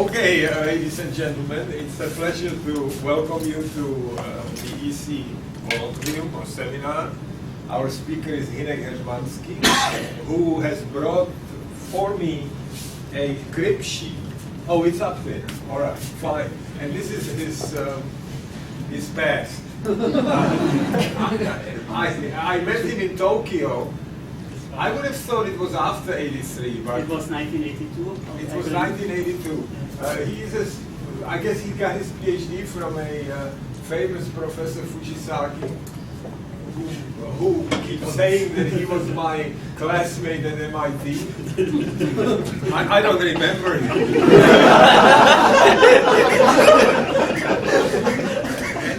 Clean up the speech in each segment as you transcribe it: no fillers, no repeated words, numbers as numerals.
Okay, ladies and gentlemen, it's a pleasure to welcome you to the EC Colloquium or seminar. Our speaker is Hynek Hermansky, who has brought for me a crib sheet. Oh, it's up there. All right, fine. And this is his past. I met him in Tokyo. I would have thought it was after '83, but it was 1982. It was 1982. I guess he got his PhD from a famous Professor Fujisaki, who keeps saying that he was my classmate at MIT. I don't remember him.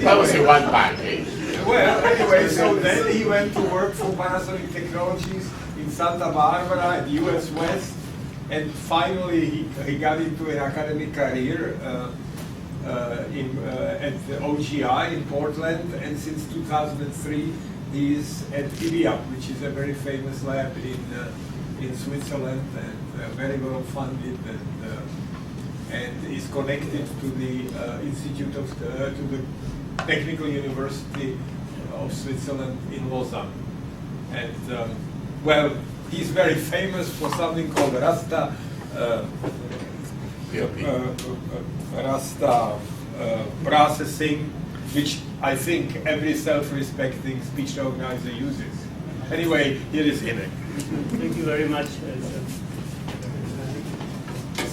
That was a one-time thing. Well, anyway, so then he went to work for Panasonic Technologies in Santa Barbara at US West, and finally he got into an academic career at the OGI in Portland, and since 2003 he is at IDIAP, which is a very famous lab in Switzerland, and very well funded, and is connected to the Institute of to the Technical University of Switzerland in Lausanne. And well, he's very famous for something called Rasta processing, which I think every self-respecting speech organizer uses. Anyway, here is Hynek. Thank you very much.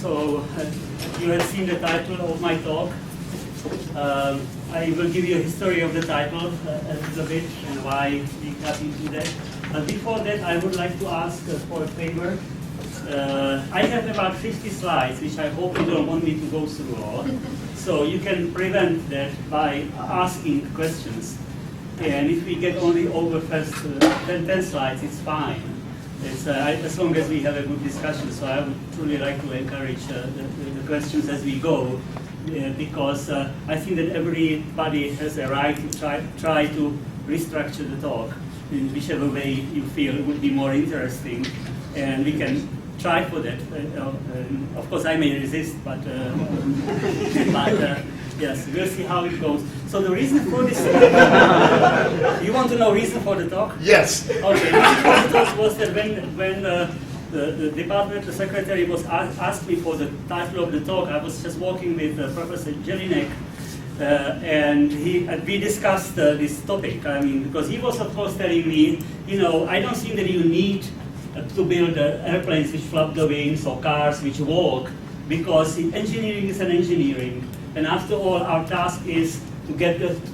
So you have seen the title of my talk. I will give you a history of the title a little bit and why we got into that. But before that, I would like to ask for a favor. I have about 50 slides, which I hope you don't want me to go through all. So you can prevent that by asking questions. And if we get only over first 10 slides, it's fine. It's, as long as we have a good discussion. So I would truly like to encourage the questions as we go. Because I think that everybody has a right to try to restructure the talk in whichever way you feel it would be more interesting, and we can try for that. Of course, I may resist, but yes, we'll see how it goes. So the reason for this, you want to know reason for the talk? Yes. Okay. The reason for the talk was that when the departmental secretary was asked me for the title of the talk, I was just walking with Professor Jelinek, and we discussed this topic. I mean, because he was of course telling me, you know, I don't think that you need to build airplanes which flap the wings or cars which walk, because engineering is an engineering, and after all, our task is to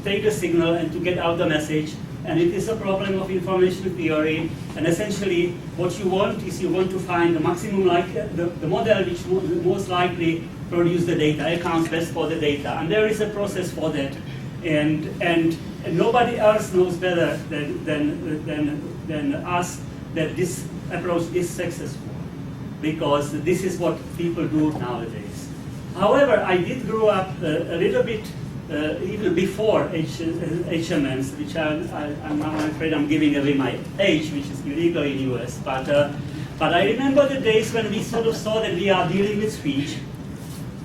take the signal and to get out the message. And it is a problem of information theory, and essentially what you want is you want to find the maximum, the model which most likely produce the data, accounts best for the data, and there is a process for that, and nobody else knows better than us that this approach is successful, because this is what people do nowadays. However, I did grow up a little bit even before HMMs, which I'm now afraid I'm giving away my age, which is illegal in US. But I remember the days when we sort of saw that we are dealing with speech,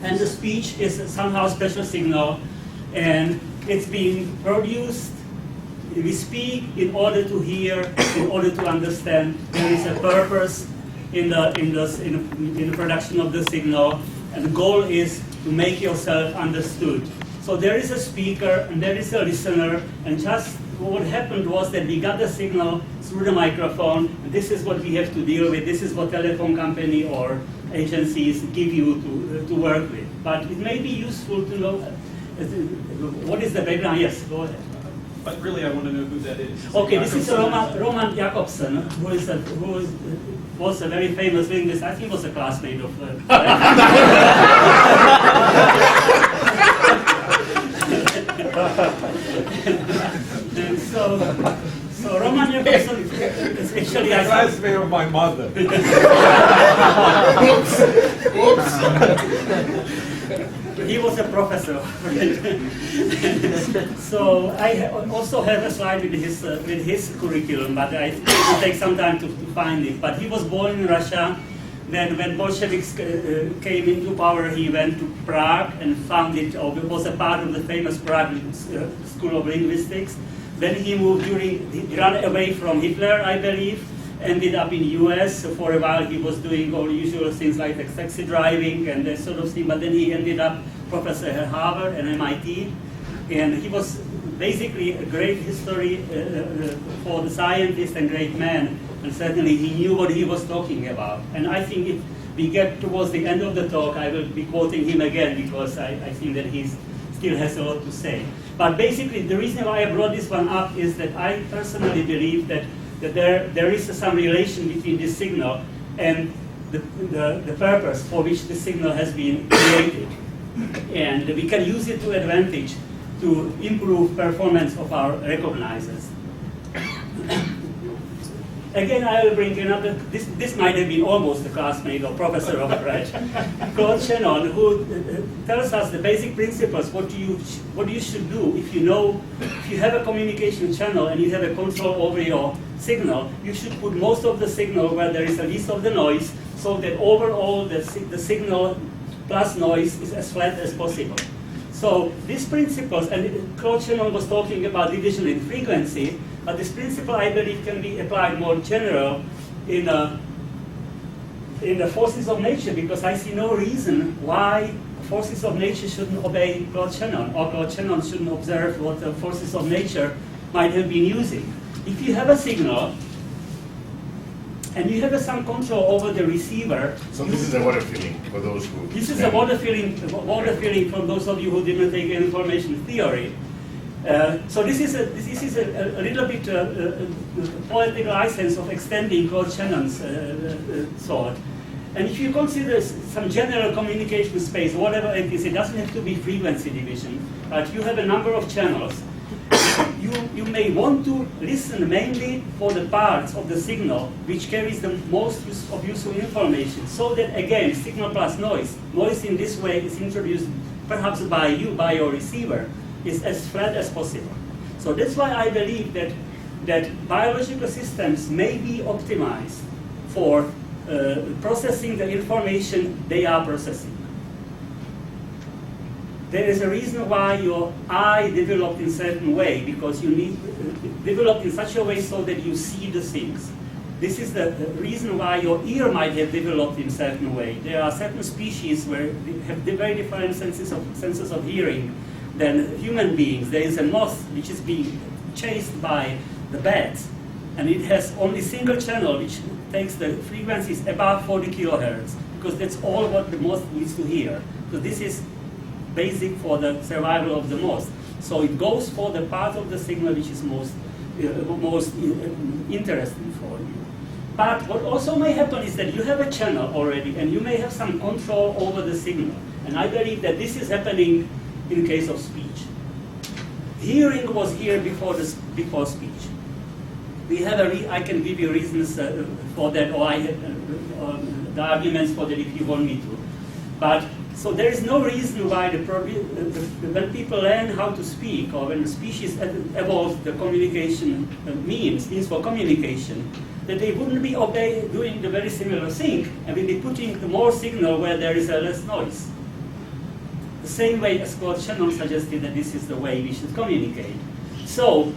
and the speech is somehow special signal, and it's being produced. We speak in order to hear, in order to understand. There is a purpose in the production of the signal, and the goal is to make yourself understood. So there is a speaker and there is a listener, and just what happened was that we got the signal through the microphone, and this is what we have to deal with. This is what telephone company or agencies give you to work with. But it may be useful to know what is the background. Yes, go ahead. But really, I want to know who that is. Okay, this is Roman Jakobsen, who was a very famous linguist. I think he was a classmate of. And so Roman Jakobsen is actually a classmate of my mother. Oops. He was a professor. So I also have a slide with his curriculum, but it will take some time to find it. But he was born in Russia, Then when Bolsheviks came into power, he went to Prague and founded, or was a part of the famous Prague School of Linguistics. Then he he ran away from Hitler, I believe, ended up in US. So for a while he was doing all usual things like taxi driving and that sort of thing, but then he ended up professor at Harvard and MIT. And he was basically a great history for the scientist and great man. And certainly he knew what he was talking about. And I think if we get towards the end of the talk, I will be quoting him again because I think that he still has a lot to say. But basically, the reason why I brought this one up is that I personally believe that there is some relation between this signal and the purpose for which the signal has been created. And we can use it to advantage to improve performance of our recognizers. Again, I will bring another, this might have been almost a classmate or professor of French, Claude Shannon, who tells us the basic principles, what you should do if you have a communication channel and you have a control over your signal, you should put most of the signal where there is the least of the noise, so that overall the signal plus noise is as flat as possible. So these principles, and Claude Shannon was talking about division in frequency, but this principle, I believe, can be applied more general in the forces of nature, because I see no reason why forces of nature shouldn't obey Claude Shannon, or Claude Shannon shouldn't observe what the forces of nature might have been using. If you have a signal, and you have some control over the receiver. So this is a water filling for those who... This is a water filling from those of you who didn't take information theory. So this is a little bit poetic license of extending Claude Shannon's thought. And if you consider some general communication space, whatever it is, it doesn't have to be frequency division, but you have a number of channels. You may want to listen mainly for the parts of the signal which carries the most of useful information, so that again, signal plus noise. Noise in this way is introduced perhaps by your receiver, is as flat as possible. So that's why I believe that biological systems may be optimized for processing the information they are processing. There is a reason why your eye developed in a certain way, because you need developed in such a way so that you see the things. This is the reason why your ear might have developed in a certain way. There are certain species where they have very different senses of hearing than human beings. There is a moth which is being chased by the bats, and it has only single channel which takes the frequencies above 40 kilohertz, because that's all what the moth needs to hear. So this is basic for the survival of the moth. So it goes for the part of the signal which is most interesting for you. But what also may happen is that you have a channel already, and you may have some control over the signal. And I believe that this is happening in case of speech. Hearing was here before speech. We have I can give you reasons for that, or the arguments for that if you want me to. But so there is no reason why when people learn how to speak, or when species evolve the communication means for communication, that they wouldn't be doing the very similar thing, and will be putting the more signal where there is a less noise. The same way as Claude Shannon suggested that this is the way we should communicate. So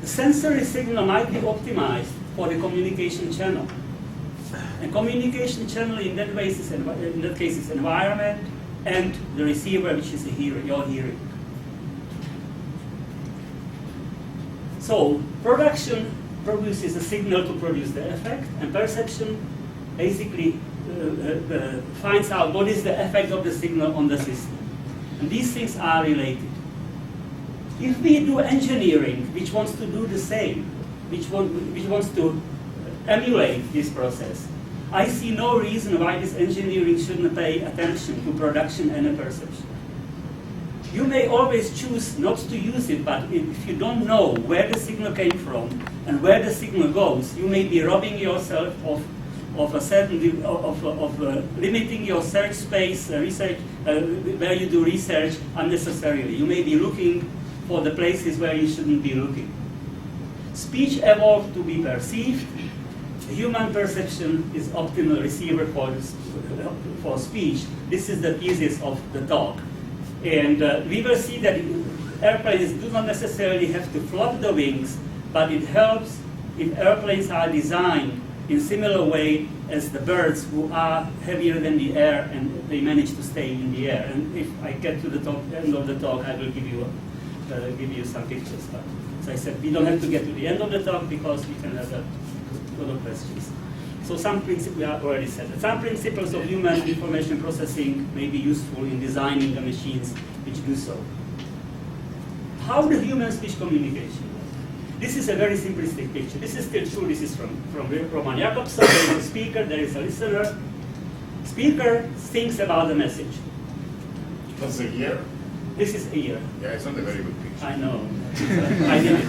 the sensory signal might be optimized for the communication channel. And communication channel in that case is environment, and the receiver, which is your hearing. So production produces a signal to produce the effect, and perception basically finds out what is the effect of the signal on the system. And these things are related. If we do engineering, which wants to do the same, which wants to emulate this process, I see no reason why this engineering shouldn't pay attention to production and perception. You may always choose not to use it, but if you don't know where the signal came from and where the signal goes, you may be robbing yourself of a certain limiting your search space, research where you do research unnecessarily. You may be looking for the places where you shouldn't be looking. Speech evolved to be perceived, human perception is optimal receiver for speech. This is the thesis of the talk. And we will see that airplanes do not necessarily have to flop the wings, but it helps if airplanes are designed in similar way as the birds, who are heavier than the air and they manage to stay in the air. And if I get to the end of the talk, I will give you some pictures. But as I said, we don't have to get to the end of the talk because we can have a lot of questions. So some principles, we have already said that. Some principles of human information processing may be useful in designing the machines which do so. How the human speech communication work? This is a very simplistic picture. This is still true. This is from Roman Jakobson. There is a speaker, there is a listener. Speaker thinks about the message. That's a year. This is a ear. Yeah, it's not a very good picture. I know. I did it.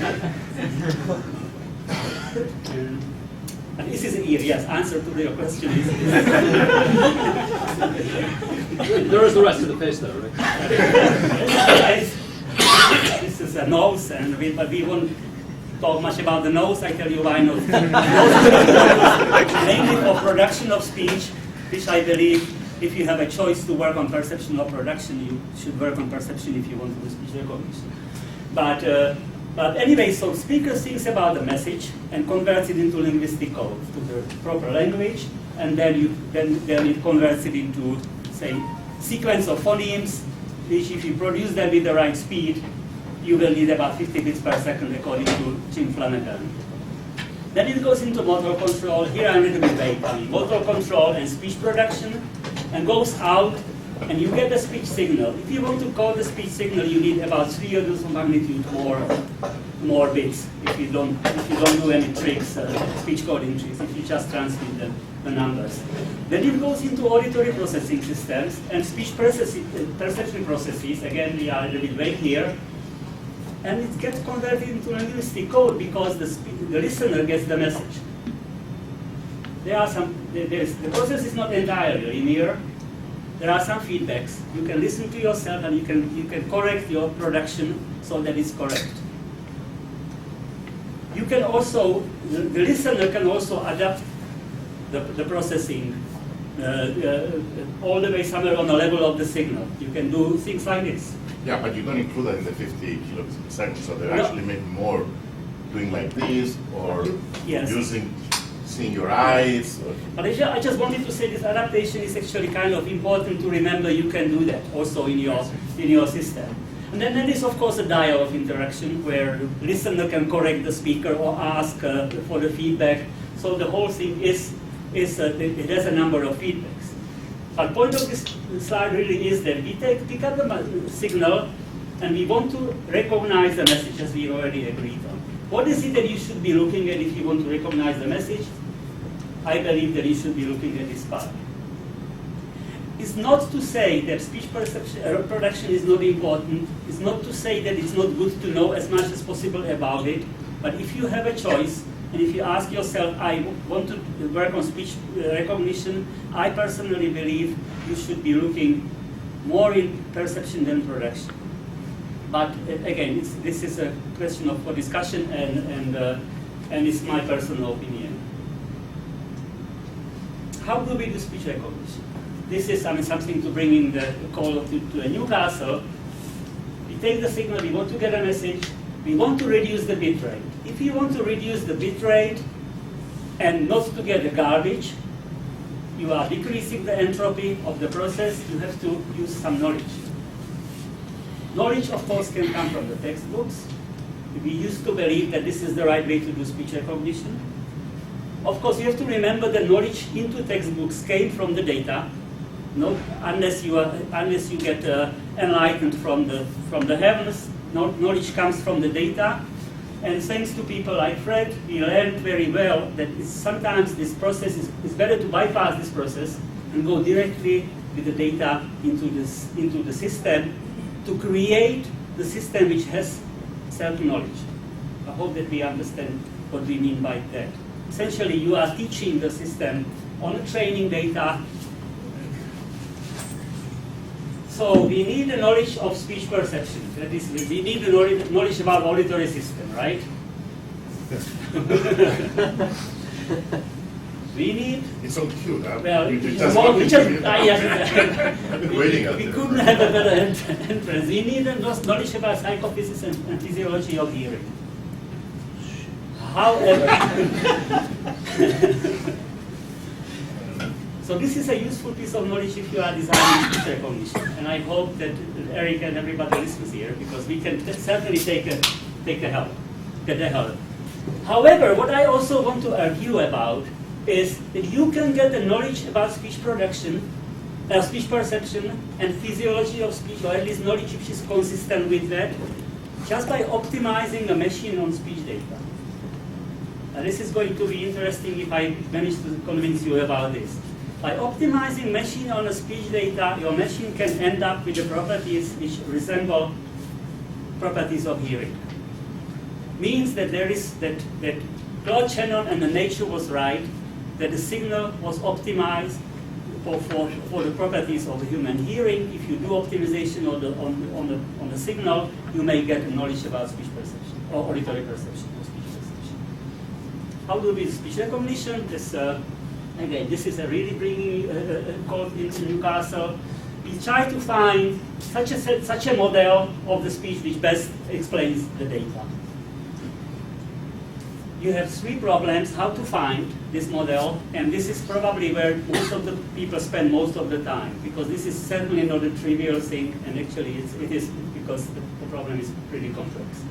And this is an ear, yes. Answer to your question is. There is the rest of the face, though, right? This is a nose, and but we won't talk much about the nose. I tell you why not. Mainly for production of speech, which I believe, if you have a choice to work on perception or production, you should work on perception if you want to do speech recognition. But anyway, so speaker thinks about the message and converts it into linguistic code to the proper language, and then it converts it into, say, sequence of phonemes, which if you produce them with the right speed, you will need about 50 bits per second according to Jim Flanagan. Then it goes into motor control. Here I'm a little bit vague. I mean, motor control and speech production, and goes out, and you get a speech signal. If you want to code the speech signal, you need about 3 orders of magnitude more bits. If you don't do any tricks, speech coding tricks, if you just transmit the numbers. Then it goes into auditory processing systems and speech perception processes. Again, we are a little bit vague here. And it gets converted into linguistic code because the listener gets the message. The process is not entirely linear. There are some feedbacks. You can listen to yourself and you can correct your production so that it's correct. You can also, the listener can also adapt the processing all the way somewhere on the level of the signal. You can do things like this. Yeah, but you don't include that in the 50 kilobits per second, so they're actually maybe more doing like this, or yes, seeing your eyes. Or... But I just wanted to say this adaptation is actually kind of important to remember. You can do that also in your system. And then there is, of course, a dialogue of interaction where the listener can correct the speaker or ask for the feedback. So the whole thing it has a number of feedbacks. But the point of this slide really is that we pick up the signal and we want to recognize the message as we already agreed on. What is it that you should be looking at if you want to recognize the message? I believe that you should be looking at this part. It's not to say that speech production is not important. It's not to say that it's not good to know as much as possible about it. But if you have a choice, and if you ask yourself, I want to work on speech recognition, I personally believe you should be looking more in perception than production. But again, this is a question for discussion, and it's my personal opinion. How do we do speech recognition? This is something to bring in the call to a new castle. We take the signal, we want to get a message, we want to reduce the bit rate. If you want to reduce the bit rate and not to get the garbage, you are decreasing the entropy of the process, you have to use some knowledge. Knowledge, of course, can come from the textbooks. We used to believe that this is the right way to do speech recognition. Of course, you have to remember that knowledge into textbooks came from the data, unless you get enlightened from the heavens. Knowledge comes from the data. And thanks to people like Fred, we learned very well that sometimes this process is better to bypass this process and go directly with the data into the system to create the system which has self-knowledge. I hope that we understand what we mean by that. Essentially, you are teaching the system on training data. So we need the knowledge of speech perception. That is, we need the knowledge about auditory system, right? We need. It's so cute, huh? Well, We it's just more, walked we into just, it. yes, I've been waiting out we there. couldn't have a better entrance. We need knowledge about psychophysics and physiology of hearing. However, so this is a useful piece of knowledge if you are designing speech recognition, and I hope that Eric and everybody listens here because we can certainly take a help, get a help. However, what I also want to argue about is that you can get the knowledge about speech production, speech perception, and physiology of speech, or at least knowledge which is consistent with that, just by optimizing a machine on speech data. This is going to be interesting if I manage to convince you about this. By optimizing machine on a speech data, your machine can end up with the properties which resemble properties of hearing. Means that that Claude Shannon and the nature was right, that the signal was optimized for the properties of the human hearing. If you do optimization on the signal, you may get knowledge about speech perception or auditory perception or speech perception. How do we do speech recognition? Again, this is a really bringing code into Newcastle. We try to find such a model of the speech which best explains the data. You have three problems how to find this model, and this is probably where most of the people spend most of the time, because this is certainly not a trivial thing, and actually it is because the problem is pretty complex.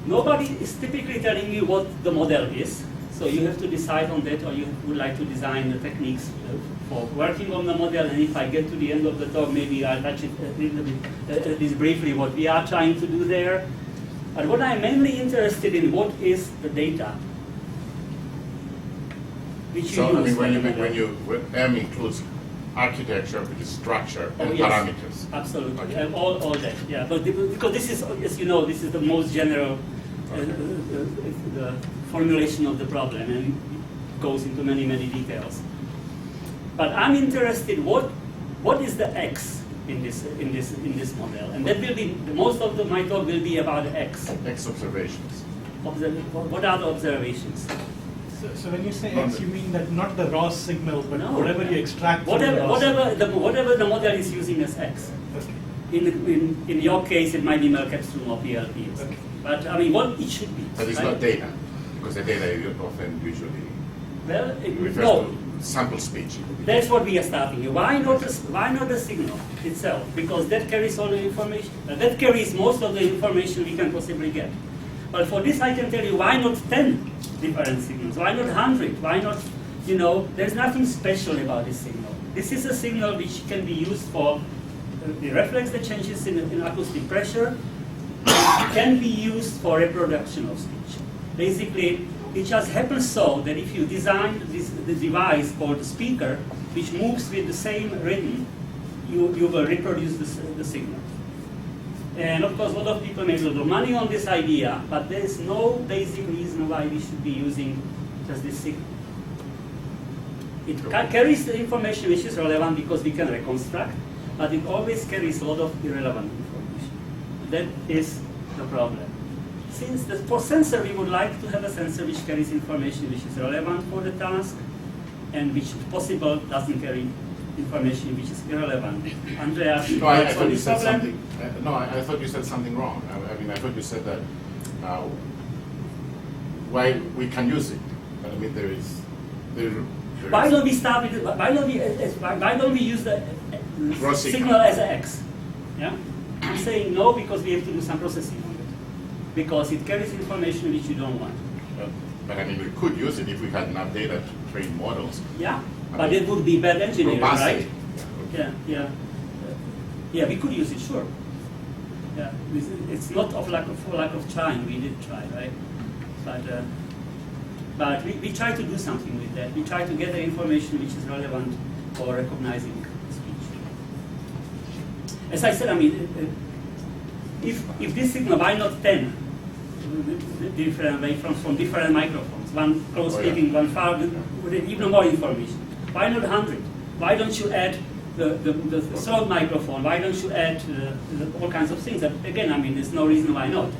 Nobody is typically telling you what the model is, so you have to decide on that, or you would like to design the techniques for working on the model, and if I get to the end of the talk, maybe I'll touch it a little bit, at least briefly, what we are trying to do there. But what I'm mainly interested in, what is the data? Which So, you I use when M includes architecture, which is structure, and yes, parameters. absolutely, Okay. all that, yeah. But because this is, as you know, this is the most general the formulation of the problem, and it goes into many, many details. But I'm interested, what is the X in this model, and that will be most of my talk will be about X. X observations. What are the observations? So when you say X, you mean that not the raw signal, but No. whatever you extract from the Whatever, raw signal. whatever the model is using as X. Okay. In your case, it might be Merkabstrom or PLP. Okay. But I mean, what it should be. But it's right? not data, because the data you often usually Well, refers no. to sample speech. That's what we are starting with. Why not the signal itself? Because that carries all the information. That carries most of the information we can possibly get. But for this, I can tell you, why not 10 different signals? Why not 100? Why not, there's nothing special about this signal. This is a signal which can be used for, it reflects the changes in acoustic pressure. It can be used for reproduction of speech. Basically, it just happens so that if you design the device called the speaker, which moves with the same rhythm, you will reproduce the signal. And of course, a lot of people make a lot of money on this idea, but there is no basic reason why we should be using just this signal. It carries the information which is relevant because we can reconstruct, but it always carries a lot of irrelevant information. That is the problem. Since for sensor, we would like to have a sensor which carries information which is relevant for the task, and which, if possible, doesn't carry information which is irrelevant. Andreas, No, I on thought you this said problem? something. No, I thought you said something wrong. I mean, I thought you said that why we can use it. But I mean, there is. Why don't we start with? Why don't we use the Raw signal as an X? Yeah, I'm saying no because we have to do some processing on it, because it carries information which you don't want. But I mean, we could use it if we had enough data to train models. Yeah, but it would be bad engineering, right? Yeah. Yeah, we could use it, sure. Yeah, it's not for lack of trying. We did try, right? But we try to do something with that. We try to get the information which is relevant for recognizing speech. As I said, I mean, if this signal, why not 10 different waveforms from different microphones? One close speaking, one far, with even more information. Why not 100? Why don't you add the throat microphone? Why don't you add all kinds of things? Again, I mean, there's no reason why not.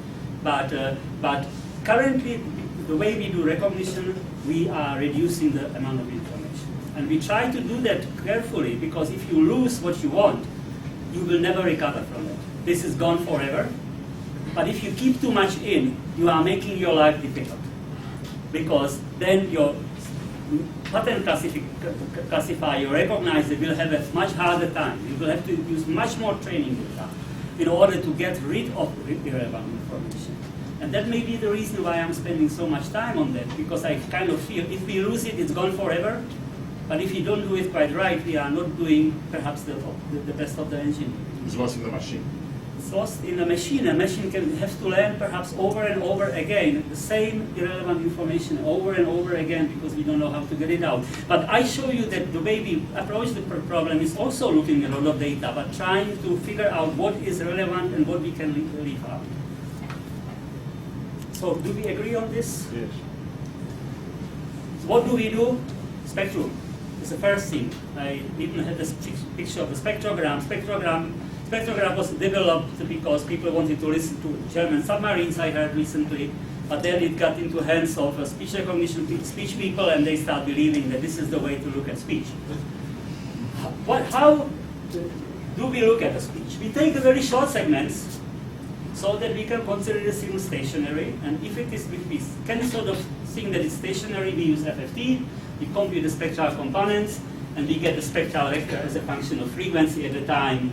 But currently, the way we do recognition, we are reducing the amount of information. And we try to do that carefully, because if you lose what you want, you will never recover from it. This is gone forever. But if you keep too much in, you are making your life difficult. Because then your pattern classifier, your recognizer, will have a much harder time. You will have to use much more training data in order to get rid of irrelevant information. And that may be the reason why I'm spending so much time on that, because I kind of feel if we lose it, it's gone forever. But if you don't do it quite right, we are not doing perhaps the best of the engineering. It's lost in the machine. It's lost in a machine. A machine can have to learn perhaps over and over again the same irrelevant information over and over again, because we don't know how to get it out. But I show you that the way we approach the problem is also looking at a lot of data, but trying to figure out what is relevant and what we can leave out. So do we agree on this? Yes. So what do we do? Spectrum is the first thing. I even had this picture of the spectrogram. Spectrogram was developed because people wanted to listen to German submarines, I heard recently, but then it got into hands of speech recognition speech people, and they start believing that this is the way to look at speech. How do we look at the speech? We take very short segments so that we can consider the signal stationary, and if it is, if we can sort of think that it's stationary, we use FFT, we compute the spectral components, and we get the spectral vector as a function of frequency at the time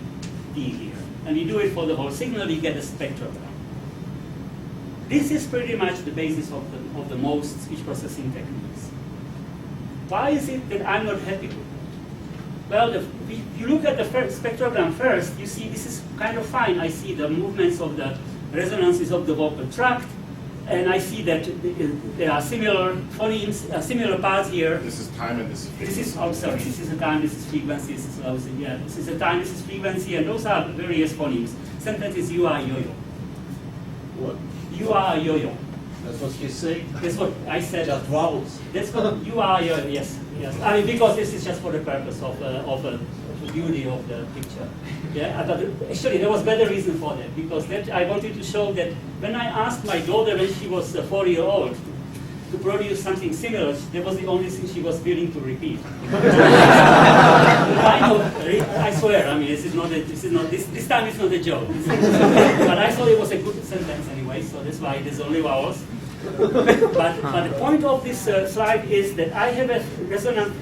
t here. And we do it for the whole signal, we get a spectrogram. This is pretty much the basis of the most speech processing techniques. Why is it that I'm not happy with it? Well, if you look at the spectrogram first, you see this is kind of fine. I see the movements of the resonances of the vocal tract, and I see that there are similar phonemes, similar parts here. This is time and this is frequency. This is, oh sorry, this is a time, this is frequency, this is, yeah, this is a time, this is frequency, and those are various phonemes. Sentence is you are yo-yo. What? You are a yo-yo. That's what you say? That's what I said. Just vowels. That's what you are, yes, yes. I mean, because this is just for the purpose of the beauty of the picture. Yeah, but actually there was better reason for that, because that I wanted to show that when I asked my daughter when she was 4-year-old to produce something similar, that was the only thing she was willing to repeat. I swear, I mean, this time it's not a joke. But I thought it was a good sentence anyway, so that's why there's only vowels. But the point of this slide is that I have a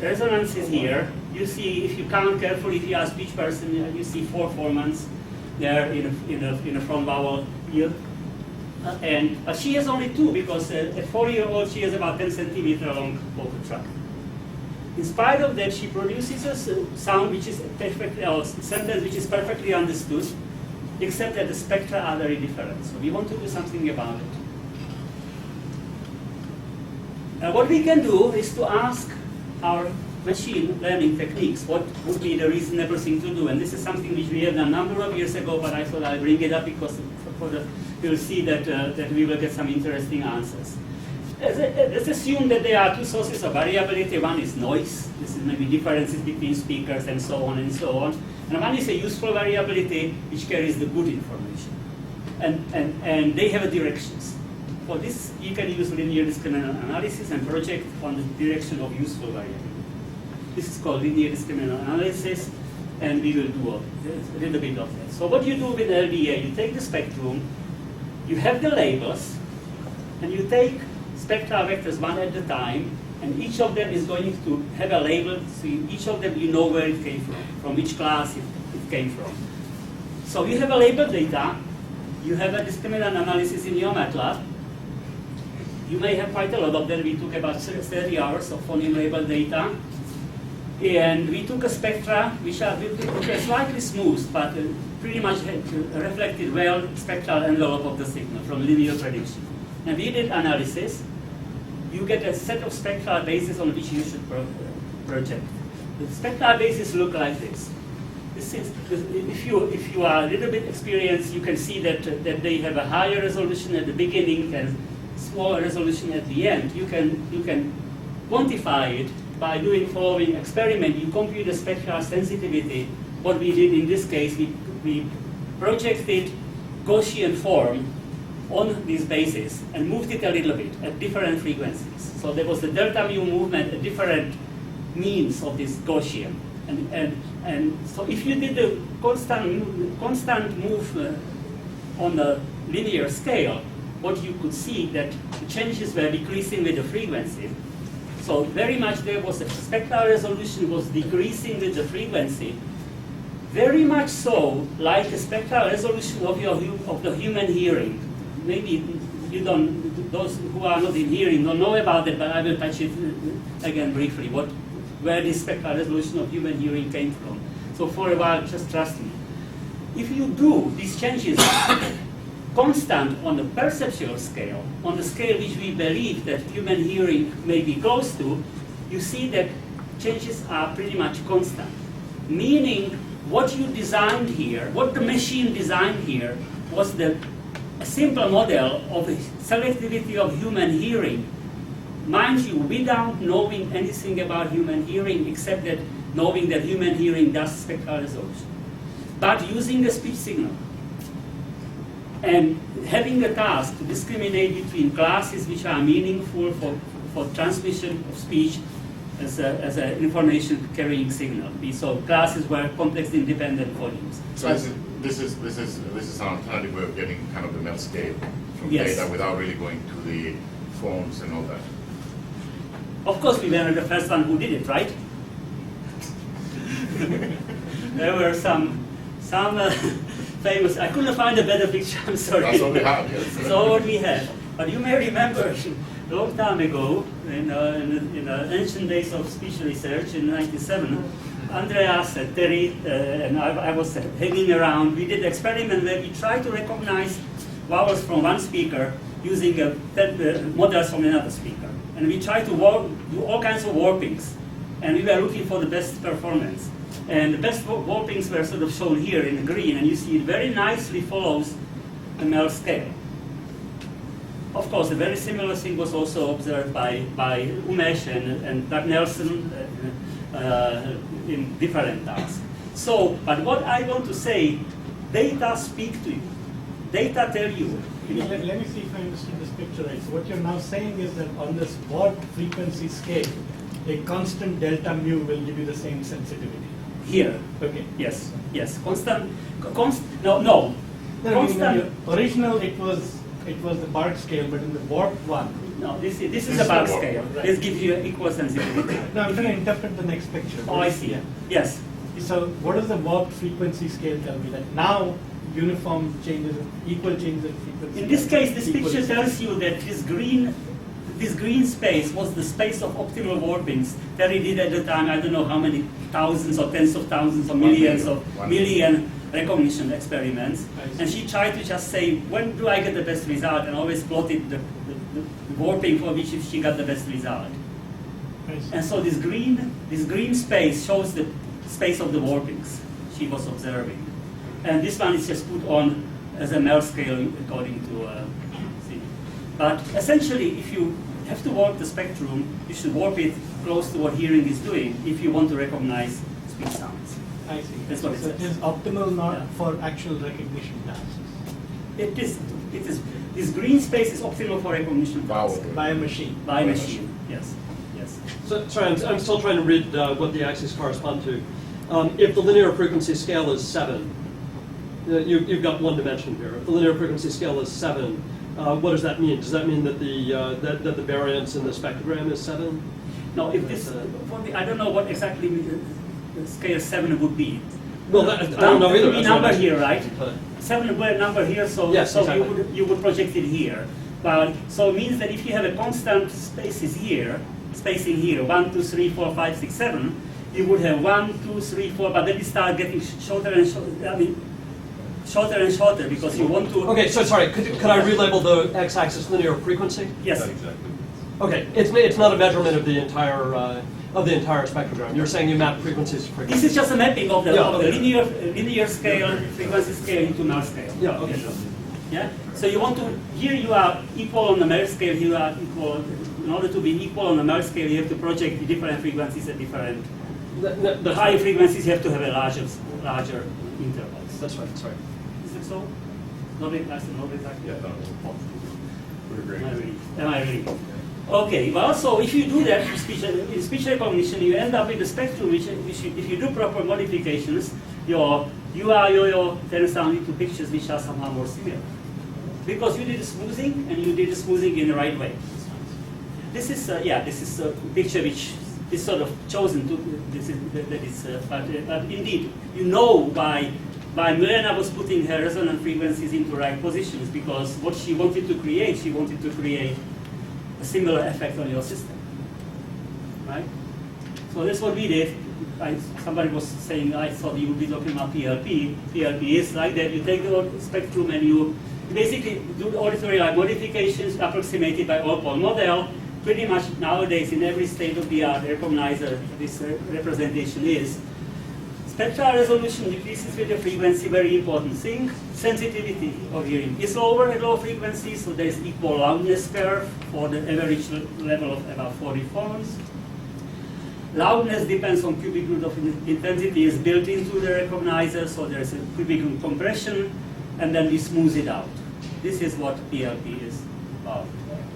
resonances here. You see, if you count carefully, if you are a speech person, you see 4 formants there in a front vowel here. But she has only 2, because at 4-year-old she has about 10 centimeter long vocal tract. In spite of that, she produces a sound which is perfectly, or sentence which is perfectly understood, except that the spectra are very different. So we want to do something about it. What we can do is to ask our machine learning techniques what would be the reasonable thing to do. And this is something which we have done a number of years ago, but I thought I'd bring it up because you'll see that we will get some interesting answers. Let's assume that there are 2 sources of variability. One is noise. This is maybe differences between speakers and so on and so on. And one is a useful variability which carries the good information. And they have directions. For this, you can use linear discriminant analysis and project on the direction of useful variability. This is called linear discriminant analysis, and we will do a little bit of that. So what you do with LDA, you take the spectrum, you have the labels, and you take spectral vectors one at a time, and each of them is going to have a label, so each of them you know where it came from which class it came from. So you have a labeled data, you have a discriminant analysis in your MATLAB. You may have quite a lot of them. We took about 30 hours of phoneme labeled data. And we took a spectra which are slightly smooth, but pretty much reflected well spectral envelope of the signal from linear prediction. And we did analysis. You get a set of spectral bases on which you should project. The spectral bases look like this. This is, if you are a little bit experienced, you can see that they have a higher resolution at the beginning and smaller resolution at the end. You can quantify it by doing following experiment. You compute the spectral sensitivity. What we did in this case, we projected Gaussian form on this basis and moved it a little bit at different frequencies. So there was the delta mu movement at different means of this Gaussian. And so if you did the constant move on the linear scale, what you could see that the changes were decreasing with the frequency. So very much there was a spectral resolution was decreasing with the frequency, very much so like the spectral resolution of the human hearing. Maybe you don't, those who are not in hearing don't know about it, but I will touch it again briefly, where this spectral resolution of human hearing came from. So for a while, just trust me. If you do these changes constant on the perceptual scale, on the scale which we believe that human hearing may be close to, you see that changes are pretty much constant. Meaning what you designed here, what the machine designed here, was a simple model of the selectivity of human hearing. Mind you, without knowing anything about human hearing except that knowing that human hearing does spectral resolution. But using the speech signal and having the task to discriminate between classes which are meaningful for transmission of speech as an information carrying signal. So classes were context independent volumes. So this is an alternative way of getting kind of the MEL scale from Yes. data without really going to the forms and all that. Of course, we were the first one who did it, right? There were some famous. I couldn't find a better picture. I'm sorry. That's what we have. Yes. So what we have. But you may remember a long time ago, in the ancient days of speech research in 1997, Andreas, Terry, and I was hanging around. We did an experiment where we tried to recognize vowels from one speaker using models from another speaker. And we tried to do all kinds of warpings. And we were looking for the best performance. And the best warpings were sort of shown here in green. And you see it very nicely follows the MEL scale. Of course, a very similar thing was also observed by Umesh and Doug Nelson in different tasks. So, but what I want to say, data speak to you. Data tell you. Let me see if I understood this picture right. So what you're now saying is that on this warp frequency scale, a constant delta mu will give you the same sensitivity. Here. Okay. Yes. Yes. No. Constant. Original it was the Bark scale, but in the warped one. No, this is a Bark scale. Right. This gives you equal sensitivity. No, I'm trying to interpret the next picture. Oh, I see. Yes. So what does the warped frequency scale tell me? That now uniform changes, equal changes in frequency. In this case, this picture tells you that this green space was the space of optimal warpings. Terry did at the time, I don't know how many thousands or tens of thousands or millions of million recognition experiments. And she tried to just say, when do I get the best result? And always plotted the warping for which she got the best result. And so this green space shows the space of the warpings she was observing. And this one is just put on as a MEL scale according to C. But essentially, if you have to warp the spectrum, you should warp it close to what hearing is doing if you want to recognize speech sounds. I see. That's what it So it says. is optimal not Yeah. for actual recognition tasks. It is. This green space is optimal for recognition Vowel. By a machine. by machine. Yes. Yes. So, sorry, I'm still trying to read what the axes correspond to. If the linear frequency scale is 7, you've got one dimension here. If the linear frequency scale is 7, what does that mean? Does that mean that the variance in the spectrogram is 7? No, if this, I don't know what exactly the scale 7 would be. Well, I don't know either. There would be That's what number I'm- here, right? 7 were number here, so, Yes, so exactly. you would project it here. But so it means that if you have a constant spacing here, 1, 2, 3, 4, 5, 6, 7, you would have 1, 2, 3, 4, but then you start getting shorter and shorter. I mean, shorter and shorter because you want to. Okay, so sorry, could I relabel the x-axis linear frequency? Yes. Okay, it's not a measurement of the entire spectrogram. You're saying you map frequencies to frequencies. This is just a mapping of the, Yeah, of the okay. linear scale, frequency scale into null scale. Yeah, okay. Yeah. So you want to, here you are equal on the MEL scale, here you are equal. In order to be equal on the MEL scale, you have to project the different frequencies at different. The higher frequencies you have to have a larger intervals. That's right, sorry. Is it so? Nobody likes it, nobody likes it. Yeah, no, we're great. Am I really? Okay, well, so if you do that in speech recognition, you end up with a spectrum which if you do proper modifications, your turns down into pictures which are somehow more similar. Because you did the smoothing, and you did the smoothing in the right way. This is a picture which is sort of chosen to, but indeed, you know why Milena was putting her resonant frequencies into right positions, because what she wanted to create a similar effect on your system, right? So that's what we did. Somebody was saying, I thought you would be talking about PLP. PLP is like that. You take the spectrum and you basically do the auditory modifications approximated by all-point model. Pretty much nowadays in every state-of-the-art recognizer, this representation is. Spectral resolution decreases with the frequency, very important thing. Sensitivity of hearing is lower at low frequencies, so there is equal loudness curve for the average level of about 40 phones. Loudness depends on cubic root of intensity is built into the recognizer, so there is a cubic root compression, and then we smooth it out. This is what PLP is about.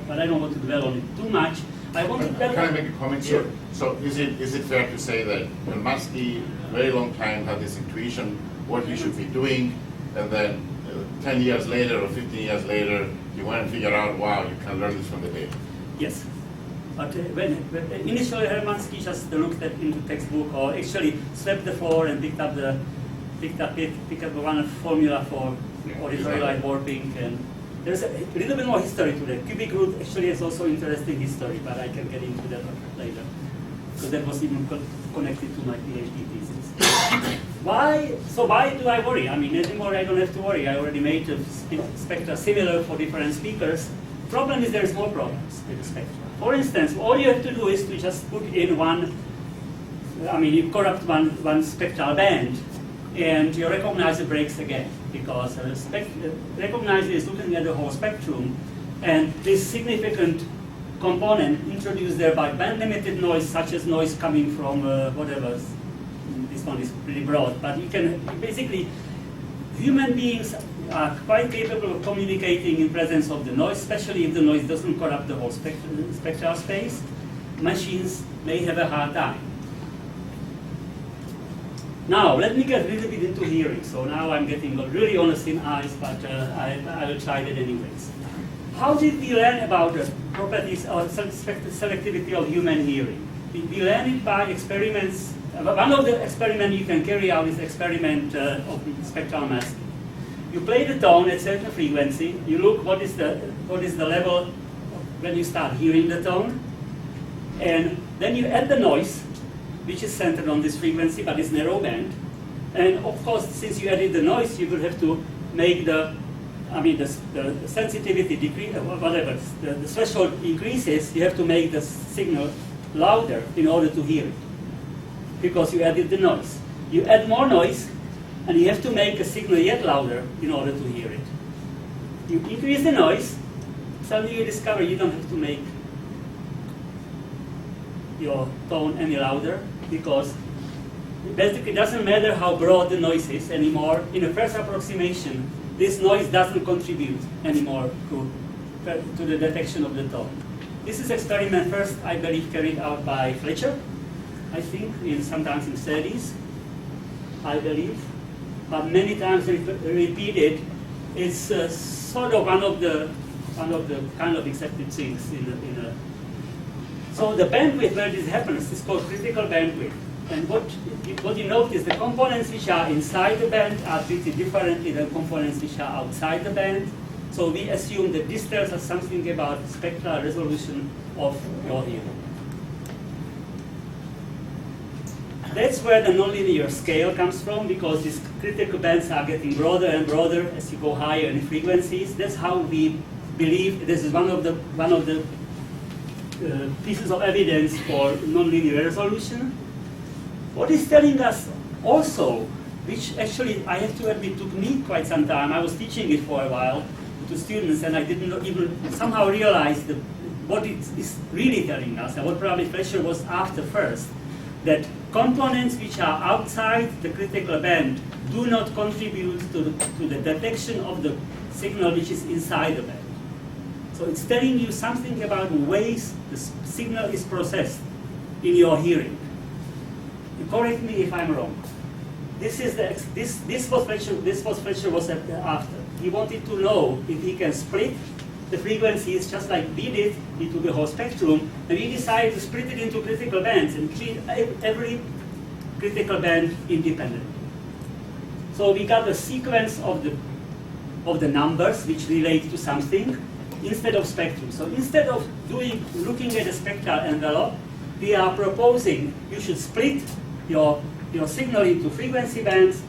But I don't want to dwell on it too much. I want to dwell Can I on make a comment? Sure. So is it fair to say that Hermansky, very long time, had this intuition what he should be doing, and then 10 years later or 15 years later, you want to figure out, wow, you can learn this from the data? Yes. But when initially Hermansky just looked into textbook, or actually swept the floor and picked up one formula for auditory light warping, and there's a little bit more history to that. Cubic root actually is also interesting history, but I can get into that later, because that was even connected to my PhD thesis. Why do I worry? I mean, anymore I don't have to worry. I already made the spectra similar for different speakers. Problem is there's more problems with the spectra. For instance, all you have to do is to just put in you corrupt one spectral band, and your recognizer breaks again, because the recognizer is looking at the whole spectrum, and this significant component introduced there by band-limited noise, such as noise coming from whatever. This one is pretty broad, but you can basically, human beings are quite capable of communicating in presence of the noise, especially if the noise doesn't corrupt the whole spectral space. Machines may have a hard time. Now, let me get a little bit into hearing. So now I'm getting really on the thin ice, but I will try that anyways. How did we learn about the properties or selectivity of human hearing? We learned it by experiments. One of the experiments you can carry out is the experiment of spectral masking. You play the tone at certain frequency. You look what is the level when you start hearing the tone, and then you add the noise, which is centered on this frequency, but it's narrow band. And of course, since you added the noise, you will have to make the sensitivity decrease, whatever, the threshold increases, you have to make the signal louder in order to hear it, because you added the noise. You add more noise, and you have to make a signal yet louder in order to hear it. You increase the noise, suddenly you discover you don't have to make your tone any louder, because basically it doesn't matter how broad the noise is anymore. In the first approximation, this noise doesn't contribute anymore to the detection of the tone. This is experiment first, I believe, carried out by Fletcher, I think, sometimes in 30s, I believe, but many times repeated. It's sort of one of the kind of accepted things So the bandwidth where this happens is called critical bandwidth. And what you notice, the components which are inside the band are treated differently than components which are outside the band. So we assume that this tells us something about spectral resolution of your hearing. That's where the nonlinear scale comes from, because these critical bands are getting broader and broader as you go higher in frequencies. That's how we believe this is one of the pieces of evidence for nonlinear resolution. What is telling us also, which actually I have to admit took me quite some time, I was teaching it for a while to students, and I didn't even somehow realize what it is really telling us, and what probably Fletcher was after first, that components which are outside the critical band do not contribute to the detection of the signal which is inside the band. So it's telling you something about ways the signal is processed in your hearing. Correct me if I'm wrong. This is this was Fletcher was after. He wanted to know if he can split the frequencies just like we did into the whole spectrum, and we decided to split it into critical bands and treat every critical band independently. So we got a sequence of the numbers which relate to something instead of spectrum. So instead of looking at the spectral envelope, we are proposing you should split your signal into frequency bands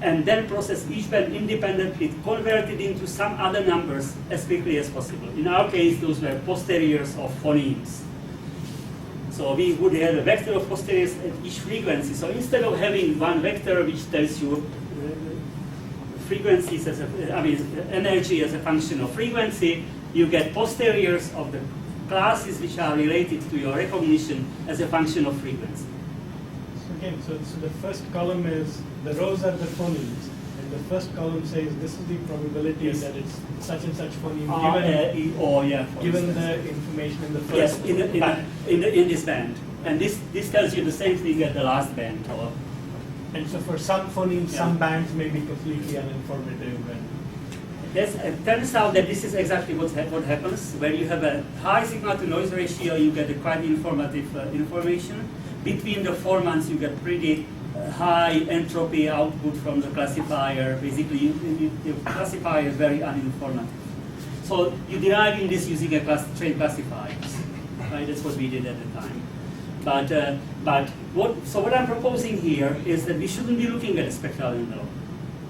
and then process each band independently, convert it into some other numbers as quickly as possible. In our case, those were posteriors of phonemes. So we would have a vector of posteriors at each frequency. So instead of having one vector which tells you frequencies energy as a function of frequency, you get posteriors of the classes which are related to your recognition as a function of frequency. So again, so the first column is, the rows are the phonemes, and the first column says this is the probability Yes. that it's such and such phoneme given the information in the first yes, band. in this band. And this tells you the same thing at the last band. And so for some phonemes, Yeah. some bands may be completely uninformative. And It turns out that this is exactly what happens. When you have a high signal-to-noise ratio, you get a quite informative information. Between the 4 months, you get pretty high entropy output from the classifier. Basically, your classifier is very uninformative. So you're deriving this using a trained classifiers. Right? That's what we did at the time. But what I'm proposing here is that we shouldn't be looking at a spectral envelope.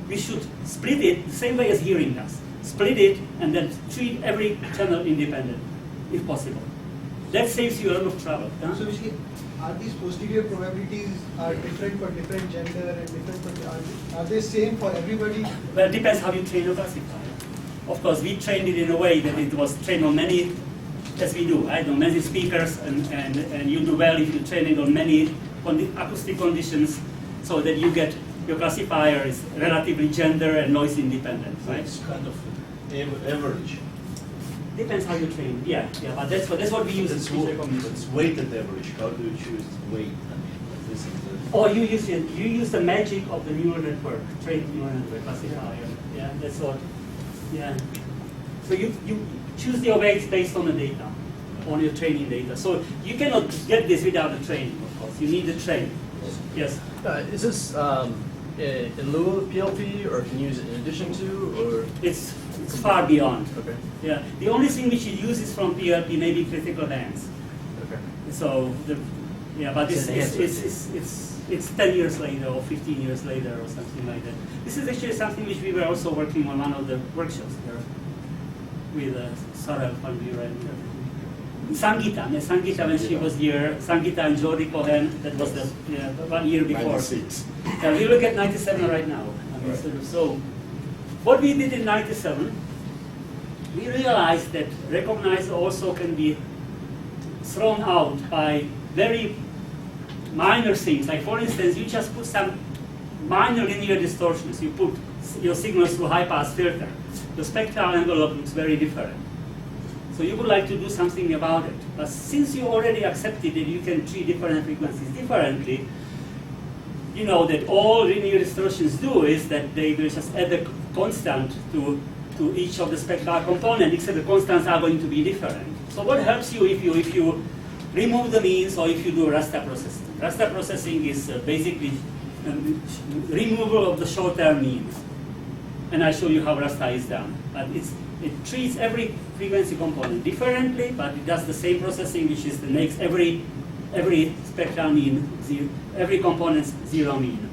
We should split it the same way as hearing does. Split it and then treat every channel independent, if possible. That saves you a lot of trouble. Huh? So basically, are these posterior probabilities are different for different gender and different for, are they same for everybody? Well, it depends how you train your classifier. Of course, we trained it in a way that it was trained on many, as we do, right? On many speakers, and you do well if you train it on many acoustic conditions, so that you get your classifier is relatively gender and noise independent, right? It's kind of average. Depends how you train. Yeah, but that's what we use in speech recognition. It's weighted average. How do you choose weight? I mean, this is the Or you use the magic of the neural network, trained neural network classifier. Yeah, that's what. Yeah. So you choose your weights based on the data, on your training data. So you cannot get this without the training, of course. You need the training. Yes. Is this in lieu of PLP, or can you use it in addition to, or? It's far beyond. Okay. Yeah. The only thing which it uses from PLP may be critical bands. Okay. So but It's it's 10 years later or 15 years later or something like that. This is actually something which we were also working on one of the workshops there with Sarah Panvira and Sangita, when she was here, Sangita and Jody Cohen, that was the 1 year before. 96. We look at 97 right now. I mean, so what we did in 97, we realized that recognizer also can be thrown out by very minor things. Like for instance, you just put some minor linear distortions. You put your signals through high-pass filter. The spectral envelope looks very different. So you would like to do something about it. But since you already accepted that you can treat different frequencies differently, you know that all linear distortions do is that they will just add a constant to each of the spectral components, except the constants are going to be different. So what helps you if you remove the means or if you do raster processing? Raster processing is basically removal of the short-term means. And I'll show you how raster is done. But it treats every frequency component differently, but it does the same processing, which is makes every spectral mean every component's zero mean.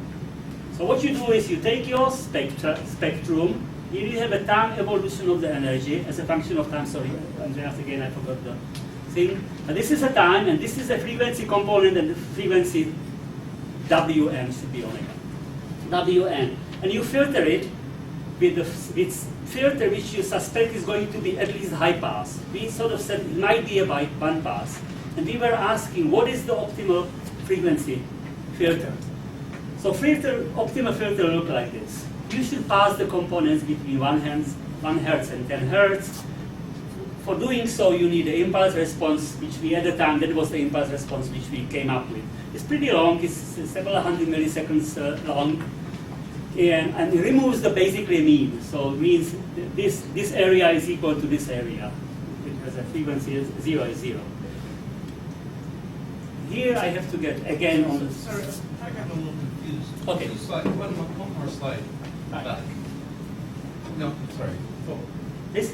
So what you do is you take your spectrum. Here you have a time evolution of the energy as a function of time. Sorry, Andreas, again I forgot the thing. But this is a time, and this is a frequency component, and the frequency Wn should be omega. Wn, and you filter it with filter which you suspect is going to be at least high pass. We sort of said it might be a band pass. And we were asking what is the optimal frequency filter. So optimal filter look like this. You should pass the components between 1 hertz and 10 hertz. For doing so, you need the impulse response, which we at the time, that was the impulse response which we came up with. It's pretty long, it's several hundred milliseconds long, and it removes the basically mean. So it means this area is equal to this area, because the frequency is 0 is 0. Here I have to get again on the. Sorry, I got a little confused. Okay. One more slide back. No, sorry. Forward. This?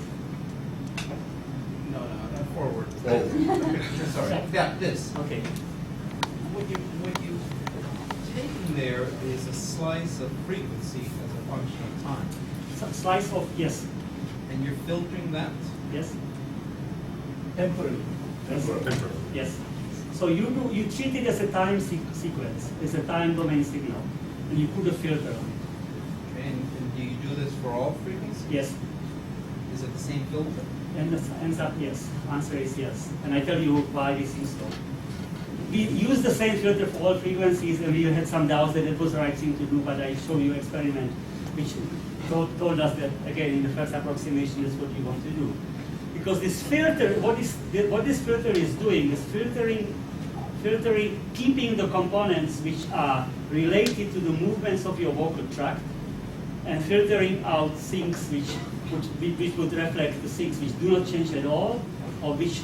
No, not forward. Oh. Sorry. Yeah, this. Okay. What you taking there is a slice of frequency as a function of time, Slice of, yes, and you're filtering that. yes, Temporary. yes. So you treat it as a time sequence, as a time domain signal, and you put a filter on it. And do you do this for all frequencies? Yes. Is it the same filter? And the ends up yes. Answer is yes. And I tell you why this is so. We use the same filter for all frequencies, and we had some doubts that it was the right thing to do, but I show you experiment which told us that, again, in the first approximation is what you want to do. Because this filter, what this filter is doing is filtering, keeping the components which are related to the movements of your vocal tract, and filtering out things which would reflect the things which do not change at all, or which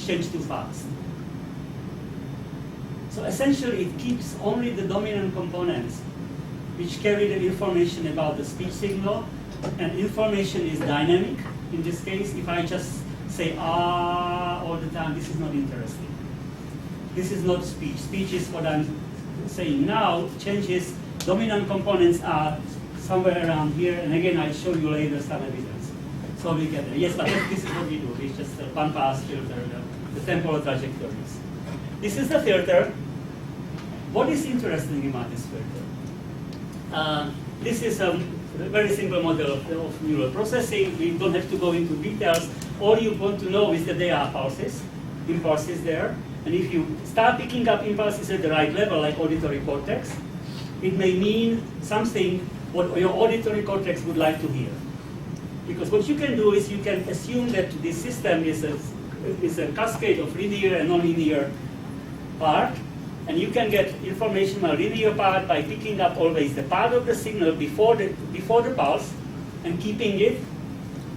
change too fast. So essentially, it keeps only the dominant components which carry the information about the speech signal, and information is dynamic. In this case, if I just say ah all the time, this is not interesting. This is not speech. Speech is what I'm saying now. Changes, dominant components are somewhere around here, and again, I'll show you later some evidence. So we get there. Yes, but this is what we do. It's just a one-pass filter, the temporal trajectories. This is the filter. What is interesting about this filter? This is a very simple model of neural processing. We don't have to go into details. All you want to know is that there are impulses there. And if you start picking up impulses at the right level, like auditory cortex, it may mean something what your auditory cortex would like to hear. Because what you can do is you can assume that this system is a cascade of linear and nonlinear part, and you can get information on a linear part by picking up always the part of the signal before the pulse, and keeping it,